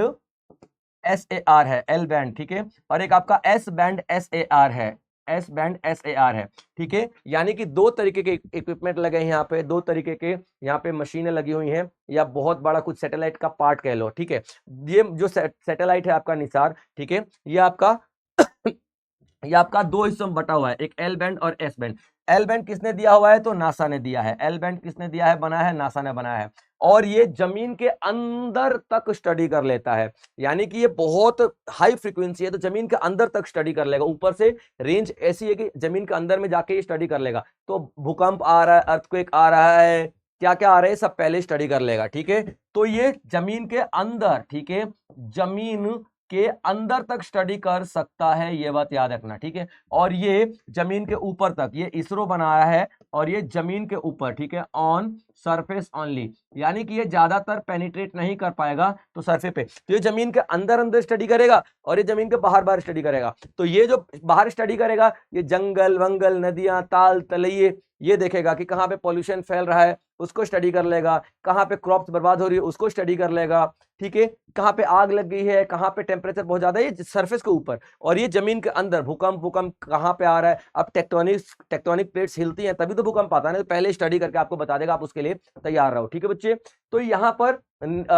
SAR है, एल बैंड, ठीक है, और एक आपका एस बैंड SAR है, एस बैंड SAR है, ठीक है। यानी कि दो तरीके के इक्विपमेंट लगे हैं यहाँ पे, दो तरीके के यहाँ पे मशीनें लगी हुई हैं, या बहुत बड़ा कुछ सैटेलाइट का पार्ट कह लो, ठीक है। ये जो सैटेलाइट है आपका निसार, ठीक है, ये आपका ये आपका दो हिस्सों में बटा हुआ है, एक एल बैंड और एस बैंड। एल बैंड किसने दिया हुआ है, तो नासा ने दिया है। एल बैंड किसने दिया है, बनाया है, नासा ने बनाया है। और ये जमीन के अंदर तक स्टडी कर लेता है, यानी कि ये बहुत हाई फ्रीक्वेंसी है, तो जमीन के अंदर तक स्टडी कर लेगा। ऊपर से रेंज ऐसी है कि जमीन के अंदर में जाके ये स्टडी कर लेगा। तो भूकंप आ रहा है, अर्थक्वेक आ रहा है, क्या क्या आ रहा है, सब पहले स्टडी कर लेगा, ठीक है। तो ये जमीन के अंदर, ठीक है, जमीन के अंदर तक स्टडी कर सकता है, ये बात याद रखना, ठीक है। और ये जमीन के ऊपर तक, ये इसरो बना रहा है, और ये जमीन के ऊपर, ठीक है, ऑन सरफेस ओनली, यानी कि ये ज्यादातर पेनिट्रेट नहीं कर पाएगा तो सरफेस पे। तो ये जमीन के अंदर अंदर स्टडी करेगा और ये जमीन के बाहर बाहर स्टडी करेगा। तो ये जो बाहर स्टडी करेगा, ये जंगल वंगल, नदियां, ताल तलैये, ये देखेगा कि कहाँ पे पॉल्यूशन फैल रहा है, उसको स्टडी कर लेगा, कहाँ पे क्रॉप्स बर्बाद हो रही है, उसको स्टडी कर लेगा, ठीक है, कहाँ पे आग लग गई है, कहाँ पे टेम्परेचर बहुत ज्यादा है, ये सरफेस के ऊपर। और ये जमीन के अंदर भूकंप, भूकंप कहाँ पे आ रहा है, अब टेक्टोनिक प्लेट्स हिलती हैं तभी तो भूकंप आता है, तो पहले स्टडी करके आपको बता देगा, आप उसके लिए तैयार रहो, ठीक है बच्चे। तो यहाँ पर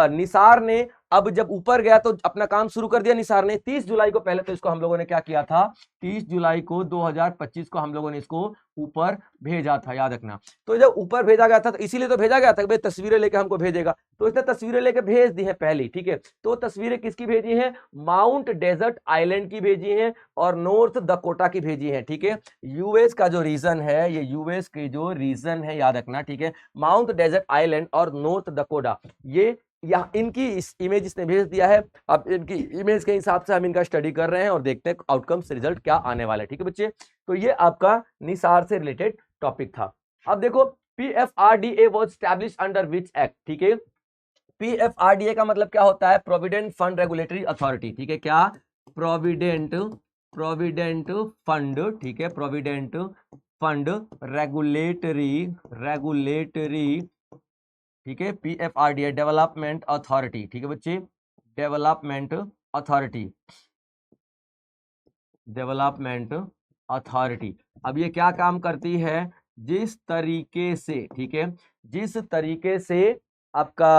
निसार ने अब जब ऊपर गया तो अपना काम शुरू कर दिया निसार ने। 30 जुलाई को, पहले तो इसको हम लोगों ने क्या किया था, 30 जुलाई को 2025 को हम लोगों ने इसको ऊपर भेजा था, याद रखना। तो जब ऊपर भेजा गया था, तो इसीलिए तो भेजा गया था कि भाई तस्वीरें लेके हमको भेजेगा, तो इसने तस्वीरें लेके भेज दी है पहली, ठीक है। तो तस्वीरें किसकी भेजी हैं, माउंट डेजर्ट आइलैंड की भेजी हैं और नॉर्थ दकोटा की भेजी हैं, ठीक है। यूएस का जो रीजन है, ये यूएस की जो रीजन है, याद रखना, ठीक है, माउंट डेजर्ट आइलैंड और नॉर्थ दकोटा, ये यहाँ इनकी इस इमेज इसने भेज दिया है। अब इनकी इमेज के हिसाब से हम इनका स्टडी कर रहे हैं और देखते हैं आउटकम्स रिजल्ट क्या आने वाला है, ठीक है बच्चे। तो ये आपका निसार से रिलेटेड टॉपिक था। अब देखो, PFRDA was established under which act, ठीक है। PFRDA का मतलब क्या होता है, प्रोविडेंट फंड रेगुलेटरी अथॉरिटी, ठीक है, क्या, प्रोविडेंट प्रोविडेंट फंड, ठीक है, प्रोविडेंट फंड रेगुलेटरी, ठीक है, PFRDA डेवलपमेंट अथॉरिटी, ठीक है बच्चे, डेवलपमेंट अथॉरिटी, डेवलपमेंट अथॉरिटी। अब ये क्या काम करती है, जिस तरीके से, ठीक है, जिस तरीके से आपका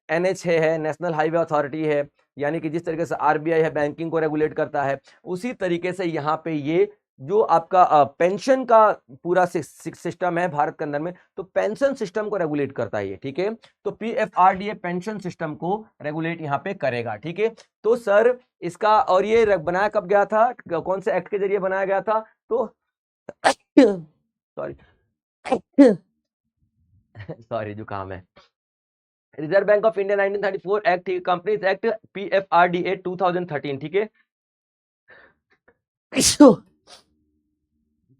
NHA है, नेशनल हाईवे अथॉरिटी है, यानी कि जिस तरीके से RBI है, बैंकिंग को रेगुलेट करता है, उसी तरीके से यहाँ पे ये जो आपका पेंशन का पूरा सिस्टम है भारत के अंदर में, तो पेंशन सिस्टम को रेगुलेट करता है ये, ठीक है। तो PFRDA पेंशन सिस्टम को रेगुलेट यहाँ पे करेगा, ठीक है। तो सर इसका, और ये बनाया कब गया था, कौन से एक्ट के जरिए बनाया गया था, तो सॉरी सॉरी जुकाम है, reserve bank of India 1934 act, companies act, PFRDA 2013, ठीक है,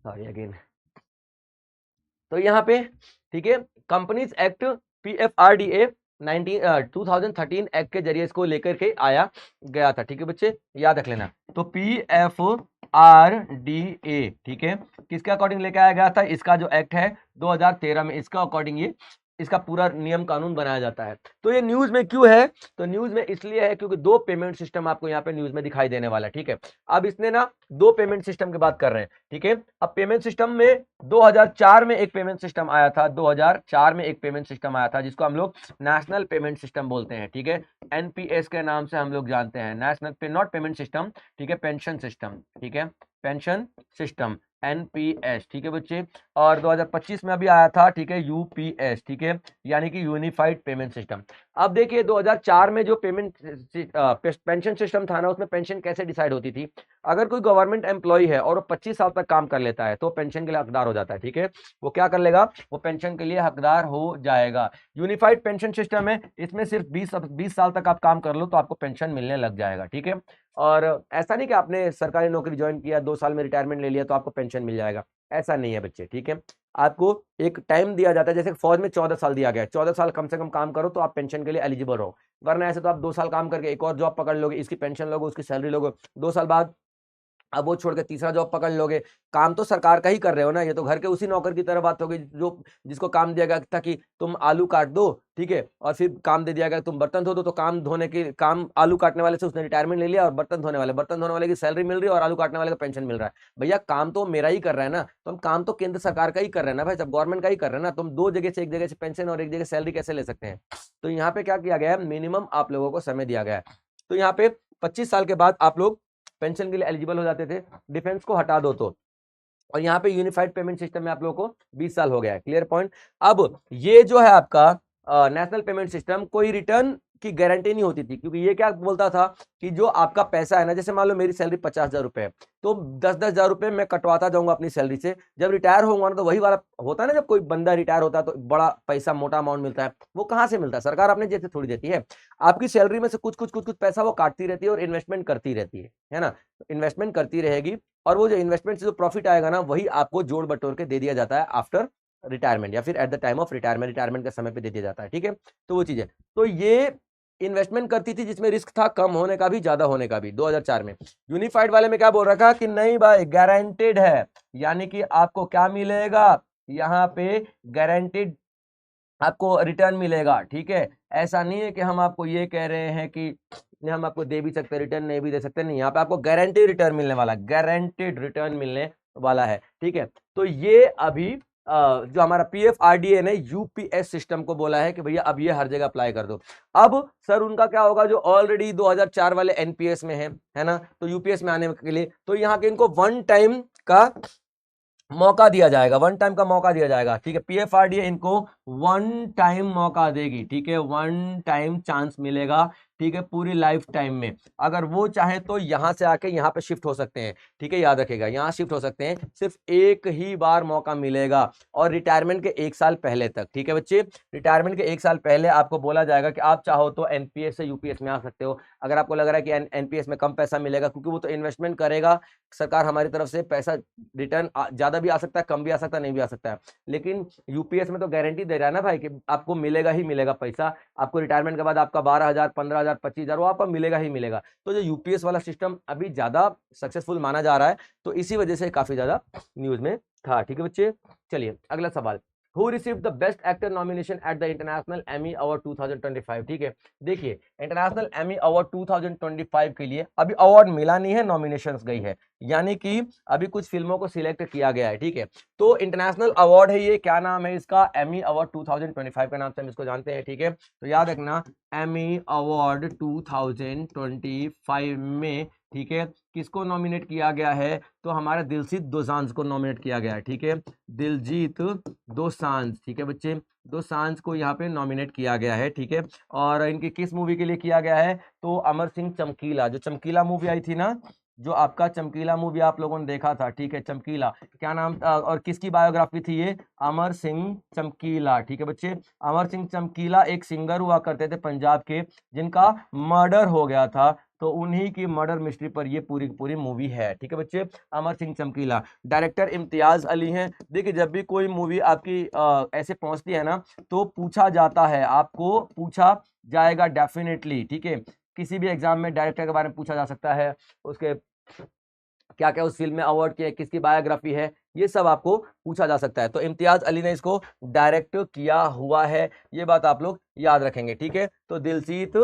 सॉरी अगेन। तो यहाँ पे, ठीक है, कंपनीज एक्ट, PFRDA 2013 एक्ट के जरिए इसको लेकर के आया गया था। ठीक है बच्चे, याद रख लेना। तो PFRDA, ठीक है, किसके अकॉर्डिंग लेकर आया गया था? इसका जो एक्ट है 2013 में, इसका अकॉर्डिंग ये इसका पूरा नियम कानून बनाया जाता है। तो ये न्यूज में क्यों है? तो न्यूज में इसलिए है क्योंकि दो पेमेंट सिस्टम आपको यहाँ पे न्यूज में दिखाई देने वाला है। ठीक है, अब इसने ना दो पेमेंट सिस्टम की बात कर रहे हैं। ठीक है, अब पेमेंट सिस्टम में 2004 में एक पेमेंट सिस्टम आया था, 2004 में एक पेमेंट सिस्टम आया था जिसको हम लोग नेशनल पेमेंट सिस्टम बोलते हैं। ठीक है, एनपीएस के नाम से हम लोग जानते हैं, नेशनल पे नॉट पेमेंट सिस्टम, ठीक है, पेंशन सिस्टम। ठीक है, पेंशन सिस्टम, एनपीएस। ठीक है बच्चे, और 2025 में अभी आया था, ठीक है, यूपीएस। ठीक है, यानी कि यूनिफाइड पेमेंट सिस्टम। अब देखिए 2004 में जो पेमेंट पेंशन सिस्टम था ना, उसमें पेंशन कैसे डिसाइड होती थी? अगर कोई गवर्नमेंट एम्प्लॉय है और वो 25 साल तक काम कर लेता है तो पेंशन के लिए हकदार हो जाता है। ठीक है, वो क्या कर लेगा? वो पेंशन के लिए हकदार हो जाएगा। यूनिफाइड पेंशन सिस्टम है, इसमें सिर्फ 20 साल तक आप काम कर लो तो आपको पेंशन मिलने लग जाएगा। ठीक है, और ऐसा नहीं कि आपने सरकारी नौकरी ज्वाइन किया, 2 साल में रिटायरमेंट ले लिया तो आपको पेंशन मिल जाएगा, ऐसा नहीं है बच्चे। ठीक है, आपको एक टाइम दिया जाता है, जैसे फौज में 14 साल दिया गया है, 14 साल कम से कम काम करो तो आप पेंशन के लिए एलिजिबल हो, वरना ऐसे तो आप 2 साल काम करके एक और जॉब पकड़ लोगे, इसकी पेंशन लोगे, उसकी सैलरी लोगे, 2 साल बाद अब वो छोड़ के तीसरा जॉब पकड़ लोगे। काम तो सरकार का ही कर रहे हो ना, ये तो घर के उसी नौकर की तरह बात होगी जो जिसको काम दिया गया था कि तुम आलू काट दो, ठीक है, और फिर काम दे दिया गया तुम बर्तन धो दो, तो काम धोने के काम आलू काटने वाले से उसने रिटायरमेंट ले लिया और बर्तन धोने वाले की सैलरी मिल रही है और आलू काटने वाले का पेंशन मिल रहा है। भैया काम तो मेरा ही कर रहा है ना, तो हम काम तो केंद्र सरकार का ही कर रहे हैं ना भाई, सब गवर्नमेंट का ही कर रहे हैं ना, तुम दो जगह से, एक जगह से पेंशन और एक जगह सैलरी कैसे ले सकते हैं? तो यहाँ पे क्या किया गया है? मिनिमम आप लोगों को समय दिया गया है। तो यहाँ पे 25 साल के बाद आप लोग पेंशन के लिए एलिजिबल हो जाते थे, डिफेंस को हटा दो तो, और यहाँ पे यूनिफाइड पेमेंट सिस्टम में आप लोगों को 20 साल हो गया है। Clear point? अब ये जो है आपका नेशनल पेमेंट सिस्टम, कोई रिटर्न की गारंटी नहीं होती थी, क्योंकि ये क्या बोलता था कि जो आपका पैसा है ना, जैसे मान लो मेरी सैलरी 50,000 रुपए है, तो 10-10,000 रुपए मैं कटवाता जाऊंगा अपनी सैलरी से, जब रिटायर होऊंगा ना तो वही वाला होता है ना, जब कोई बंदा रिटायर होता है तो बड़ा पैसा, मोटा अमाउंट मिलता है, वो कहाँ से मिलता है? सरकार अपने जेब से थोड़ी देती है, आपकी सैलरी में से कुछ कुछ कुछ कुछ पैसा वो काटती रहती है और इन्वेस्टमेंट करती रहती है ना, इन्वेस्टमेंट करती रहेगी, और वो जो इन्वेस्टमेंट से जो प्रॉफिट आएगा ना, वही आपको जोड़ बटोर के दे दिया जाता है आफ्टर रिटायरमेंट, या फिर at the time of retirement, retirement के समय पे दे दिया जाता है। ठीक है, तो वो चीज है। तो ये इन्वेस्टमेंट करती थी जिसमें रिस्क था कम होने का भी, ज्यादा होने का भी। 2004 में यूनिफाइड वाले में क्या बोल रखा कि नहीं भाई, गारंटेड है, यानी कि आपको क्या मिलेगा यहाँ पे? गारंटेड आपको रिटर्न मिलेगा। ठीक है, ऐसा नहीं है कि हम आपको ये कह रहे हैं कि हम आपको दे भी सकते, रिटर्न नहीं भी दे सकते, नहीं, यहाँ पे आपको गारंटी रिटर्न मिलने वाला, गारंटेड रिटर्न मिलने वाला है। ठीक है, तो ये अभी जो हमारा PFRDA ने यूपीएस सिस्टम को बोला है कि भैया अब ये हर जगह अप्लाई कर दो। अब सर उनका क्या होगा जो ऑलरेडी 2004 वाले एनपीएस में है ना, तो यूपीएस में आने के लिए तो यहाँ के इनको वन टाइम का मौका दिया जाएगा, वन टाइम का मौका दिया जाएगा। ठीक है, PFRDA इनको वन टाइम मौका देगी। ठीक है, वन टाइम चांस मिलेगा, ठीक है, पूरी लाइफ टाइम में। अगर वो चाहे तो यहां से आके यहाँ पे शिफ्ट हो सकते हैं। ठीक है, याद रखेगा, यहाँ शिफ्ट हो सकते हैं, सिर्फ एक ही बार मौका मिलेगा, और रिटायरमेंट के 1 साल पहले तक। ठीक है बच्चे, रिटायरमेंट के 1 साल पहले आपको बोला जाएगा कि आप चाहो तो एनपीएस से यूपीएस में आ सकते हो। अगर आपको लग रहा है कि एनपीएस में कम पैसा मिलेगा, क्योंकि वो तो इन्वेस्टमेंट करेगा सरकार हमारी तरफ से, पैसा रिटर्न ज्यादा भी आ सकता है, कम भी आ सकता है, नहीं भी आ सकता है, लेकिन यूपीएस में तो गारंटी दे रहा है ना भाई कि आपको मिलेगा ही मिलेगा पैसा, आपको रिटायरमेंट के बाद आपका 12,000, 15,000, 25,000 वो आपको मिलेगा ही मिलेगा। तो जो यूपीएस वाला सिस्टम अभी ज्यादा सक्सेसफुल माना जा रहा है, तो इसी वजह से काफी ज्यादा न्यूज में था। ठीक है बच्चे, चलिए अगला सवाल, who received the best actor nomination at the international Emmy award 2025? ठीक है, देखिए इंटरनेशनल एमी अवार्ड 2025 के लिए अभी अवार्ड मिला नहीं है, नॉमिनेशंस गई है, यानी कि अभी कुछ फिल्मों को सिलेक्ट किया गया है। ठीक है, तो इंटरनेशनल अवार्ड है ये, क्या नाम है इसका? एमी अवार्ड 2025 के नाम से हम इसको जानते हैं। ठीक है, तो याद रखना, एमी अवार्ड 2025 में, ठीक है, किसको नॉमिनेट किया गया है? तो हमारा दिलजीत दोसांझ को नॉमिनेट किया गया है। ठीक है, दिलजीत दोसांझ, ठीक है बच्चे, दोसांझ को यहाँ पे नॉमिनेट किया गया है। ठीक है, और इनकी किस मूवी के लिए किया गया है? तो अमर सिंह चमकीला, जो चमकीला मूवी आई थी ना, जो आपका चमकीला मूवी आप लोगों ने देखा था, ठीक है, चमकीला, क्या नाम और किसकी बायोग्राफी थी ये? अमर सिंह चमकीला। ठीक है बच्चे, अमर सिंह चमकीला एक सिंगर हुआ करते थे पंजाब के, जिनका मर्डर हो गया था तो उन्हीं की मर्डर मिस्ट्री पर ये पूरी की पूरी मूवी है। ठीक है बच्चे, अमर सिंह चमकीला, डायरेक्टर इम्तियाज अली हैं। देखिए जब भी कोई मूवी आपकी ऐसे पहुंचती है ना, तो पूछा जाता है, आपको पूछा जाएगा डेफिनेटली। ठीक है, किसी भी एग्जाम में डायरेक्टर के बारे में पूछा जा सकता है, उसके क्या क्या उस फिल्म में अवार्ड किया, किसकी बायोग्राफी है, ये सब आपको पूछा जा सकता है। तो इम्तियाज अली ने इसको डायरेक्ट किया हुआ है, ये बात आप लोग याद रखेंगे। ठीक है, तो दिलजीत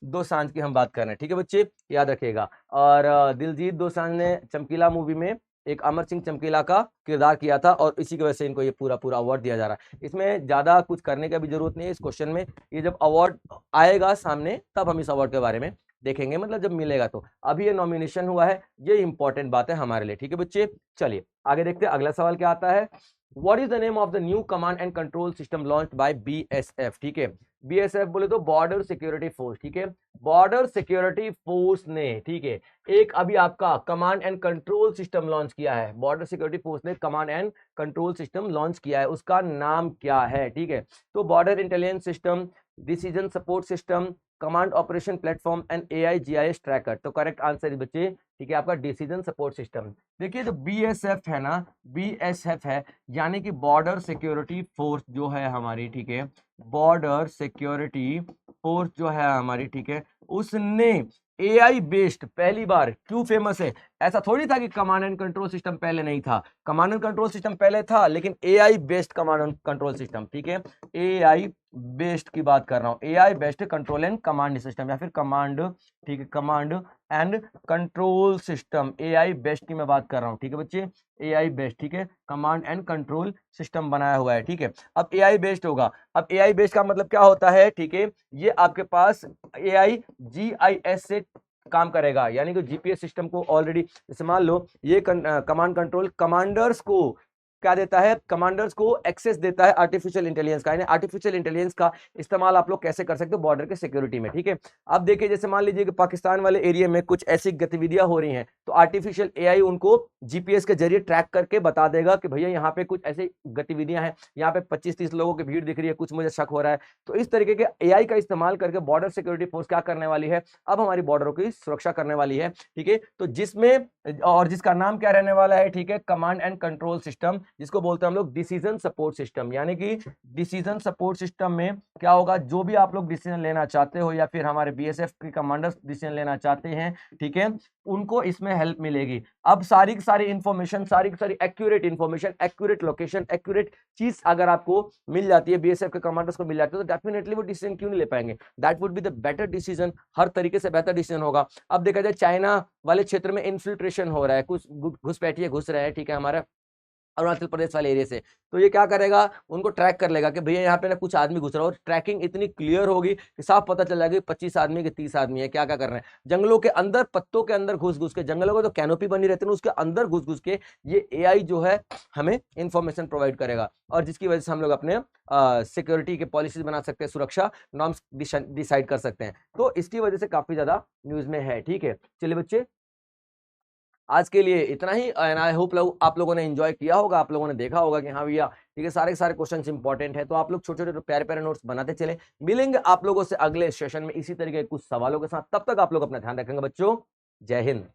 दोसांझ की हम बात कर रहे हैं। ठीक है बच्चे, याद रखिएगा। और दिलजीत दोसांझ ने चमकीला मूवी में एक अमर सिंह चमकीला का किरदार किया था, और इसी की वजह से इनको ये पूरा पूरा अवार्ड दिया जा रहा है। इसमें ज्यादा कुछ करने का भी जरूरत नहीं है इस क्वेश्चन में, ये जब अवार्ड आएगा सामने तब हम इस अवार्ड के बारे में देखेंगे, मतलब जब मिलेगा। तो अभी ये नॉमिनेशन हुआ है, ये इंपॉर्टेंट बात है हमारे लिए। ठीक है बच्चे, चलिए आगे देखते हैं। अगला सवाल क्या आता है, what is the name of the new command and control system launched by BSF. ठीक है, बीएसएफ बोले तो बॉर्डर सिक्योरिटी फोर्स। ठीक है, बॉर्डर सिक्योरिटी फोर्स ने, ठीक है, एक अभी आपका command and control system launch किया है। बॉर्डर सिक्योरिटी फोर्स ने command and control system launch किया है, उसका नाम क्या है। ठीक है, तो border intelligence system, decision support system, command operation platform and AIGIS tracker. तो करेक्ट आंसर बच्चे, ठीक है, आपका डिसीजन सपोर्ट सिस्टम। देखिए जो बीएसएफ है ना, बीएसएफ है यानी कि बॉर्डर सिक्योरिटी फोर्स जो है हमारी, ठीक है, बॉर्डर सिक्योरिटी फोर्स जो है हमारी, ठीक है, उसने AI बेस्ड पहली बार, क्यों फेमस है, ऐसा थोड़ी था कि कमांड एंड कंट्रोल सिस्टम पहले नहीं था, कमांड एंड कंट्रोल सिस्टम पहले था, लेकिन AI based command and control system. ठीक है, AI बेस्ड की बात कर रहा हूं, AI based control and command system, या फिर कमांड, ठीक है, command and control system, AI based की मैं बात कर रहा हूं। ठीक है बच्चे, AI बेस्ड, ठीक है, कमांड एंड कंट्रोल सिस्टम बनाया हुआ है। ठीक है, अब AI बेस्ड होगा, अब AI बेस्ड का मतलब क्या होता है, ठीक है, ये आपके पास AIGIS से काम करेगा, यानी कि जीपीएस सिस्टम को ऑलरेडी, जैसे मान लो ये कमांड कंट्रोल कमांडर्स को क्या देता है, कमांडर्स को एक्सेस देता है आर्टिफिशियल इंटेलिजेंस का, यानी आर्टिफिशियल इंटेलिजेंस का इस्तेमाल आप लोग कैसे कर सकते हो बॉर्डर के सिक्योरिटी में। ठीक है, अब देखिए जैसे मान लीजिए कि पाकिस्तान वाले एरिया में कुछ ऐसी गतिविधियां हो रही हैं, तो आर्टिफिशियल AI उनको जीपीएस के जरिए ट्रैक करके बता देगा कि भैया यहाँ पे कुछ ऐसी गतिविधियां हैं, यहाँ पे 25-30 लोगों की भीड़ दिख रही है, कुछ मुझे शक हो रहा है। तो इस तरीके के AI का इस्तेमाल करके बॉर्डर सिक्योरिटी फोर्स क्या करने वाली है, अब हमारी बॉर्डरों की सुरक्षा करने वाली है। ठीक है, तो जिसमें, और जिसका नाम क्या रहने वाला है, ठीक है, कमांड एंड कंट्रोल सिस्टम, जिसको बोलते हैं हम लोग डिसीजन सपोर्ट सिस्टम। यानी कि डिसीजन सपोर्ट सिस्टम में क्या होगा, जो भी आप लोग डिसीजन लेना चाहते हो, या फिर हमारे बीएसएफ के कमांडर्स डिसीजन लेना चाहते हैं, ठीक है, उनको इसमें हेल्प मिलेगी। अब सारी की सारी इंफॉर्मेशन, सारी की सारी accurate information, accurate location, accurate चीज अगर आपको मिल जाती है, बीएसएफ के कमांडर्स को मिल जाती है, तो डेफिनेटली वो डिसीजन क्यों नहीं ले पाएंगे, that would be the better decision, हर तरीके से बेहतर डिसीजन होगा। अब देखा जाए चाइना वाले क्षेत्र में इन्फिल्ट्रेशन हो रहा है, कुछ घुसपैठिए घुस रहे हैं, ठीक है, हमारा अरुणाचल प्रदेश वाले एरिया से, तो ये क्या करेगा, उनको ट्रैक कर लेगा कि भैया यहाँ पे ना कुछ आदमी घुस रहा है, और ट्रैकिंग इतनी क्लियर होगी कि साफ पता चल जाएगा 25 आदमी के 30 आदमी है, क्या क्या कर रहे हैं, जंगलों के अंदर, पत्तों के अंदर घुस घुस के, जंगलों को तो कैनोपी बनी रहती है, उसके अंदर घुस घुस के ये AI जो है हमें इंफॉर्मेशन प्रोवाइड करेगा, और जिसकी वजह से हम लोग अपने सिक्योरिटी के पॉलिसीज बना सकते हैं, सुरक्षा नॉर्म्स डिसाइड कर सकते हैं। तो इसकी वजह से काफी ज्यादा न्यूज में है। ठीक है, चलिए बच्चे, आज के लिए इतना ही, एंड आई होप आप लोगों ने एंजॉय किया होगा, आप लोगों ने देखा होगा कि हाँ भैया, ठीक है, सारे सारे क्वेश्चंस इंपॉर्टेंट है, तो आप लोग छोटे छोटे प्यारे प्यारे नोट्स बनाते चले। मिलेंगे आप लोगों से अगले सेशन में इसी तरीके के कुछ सवालों के साथ, तब तक आप लोग अपना ध्यान रखेंगे बच्चों। जय हिंद।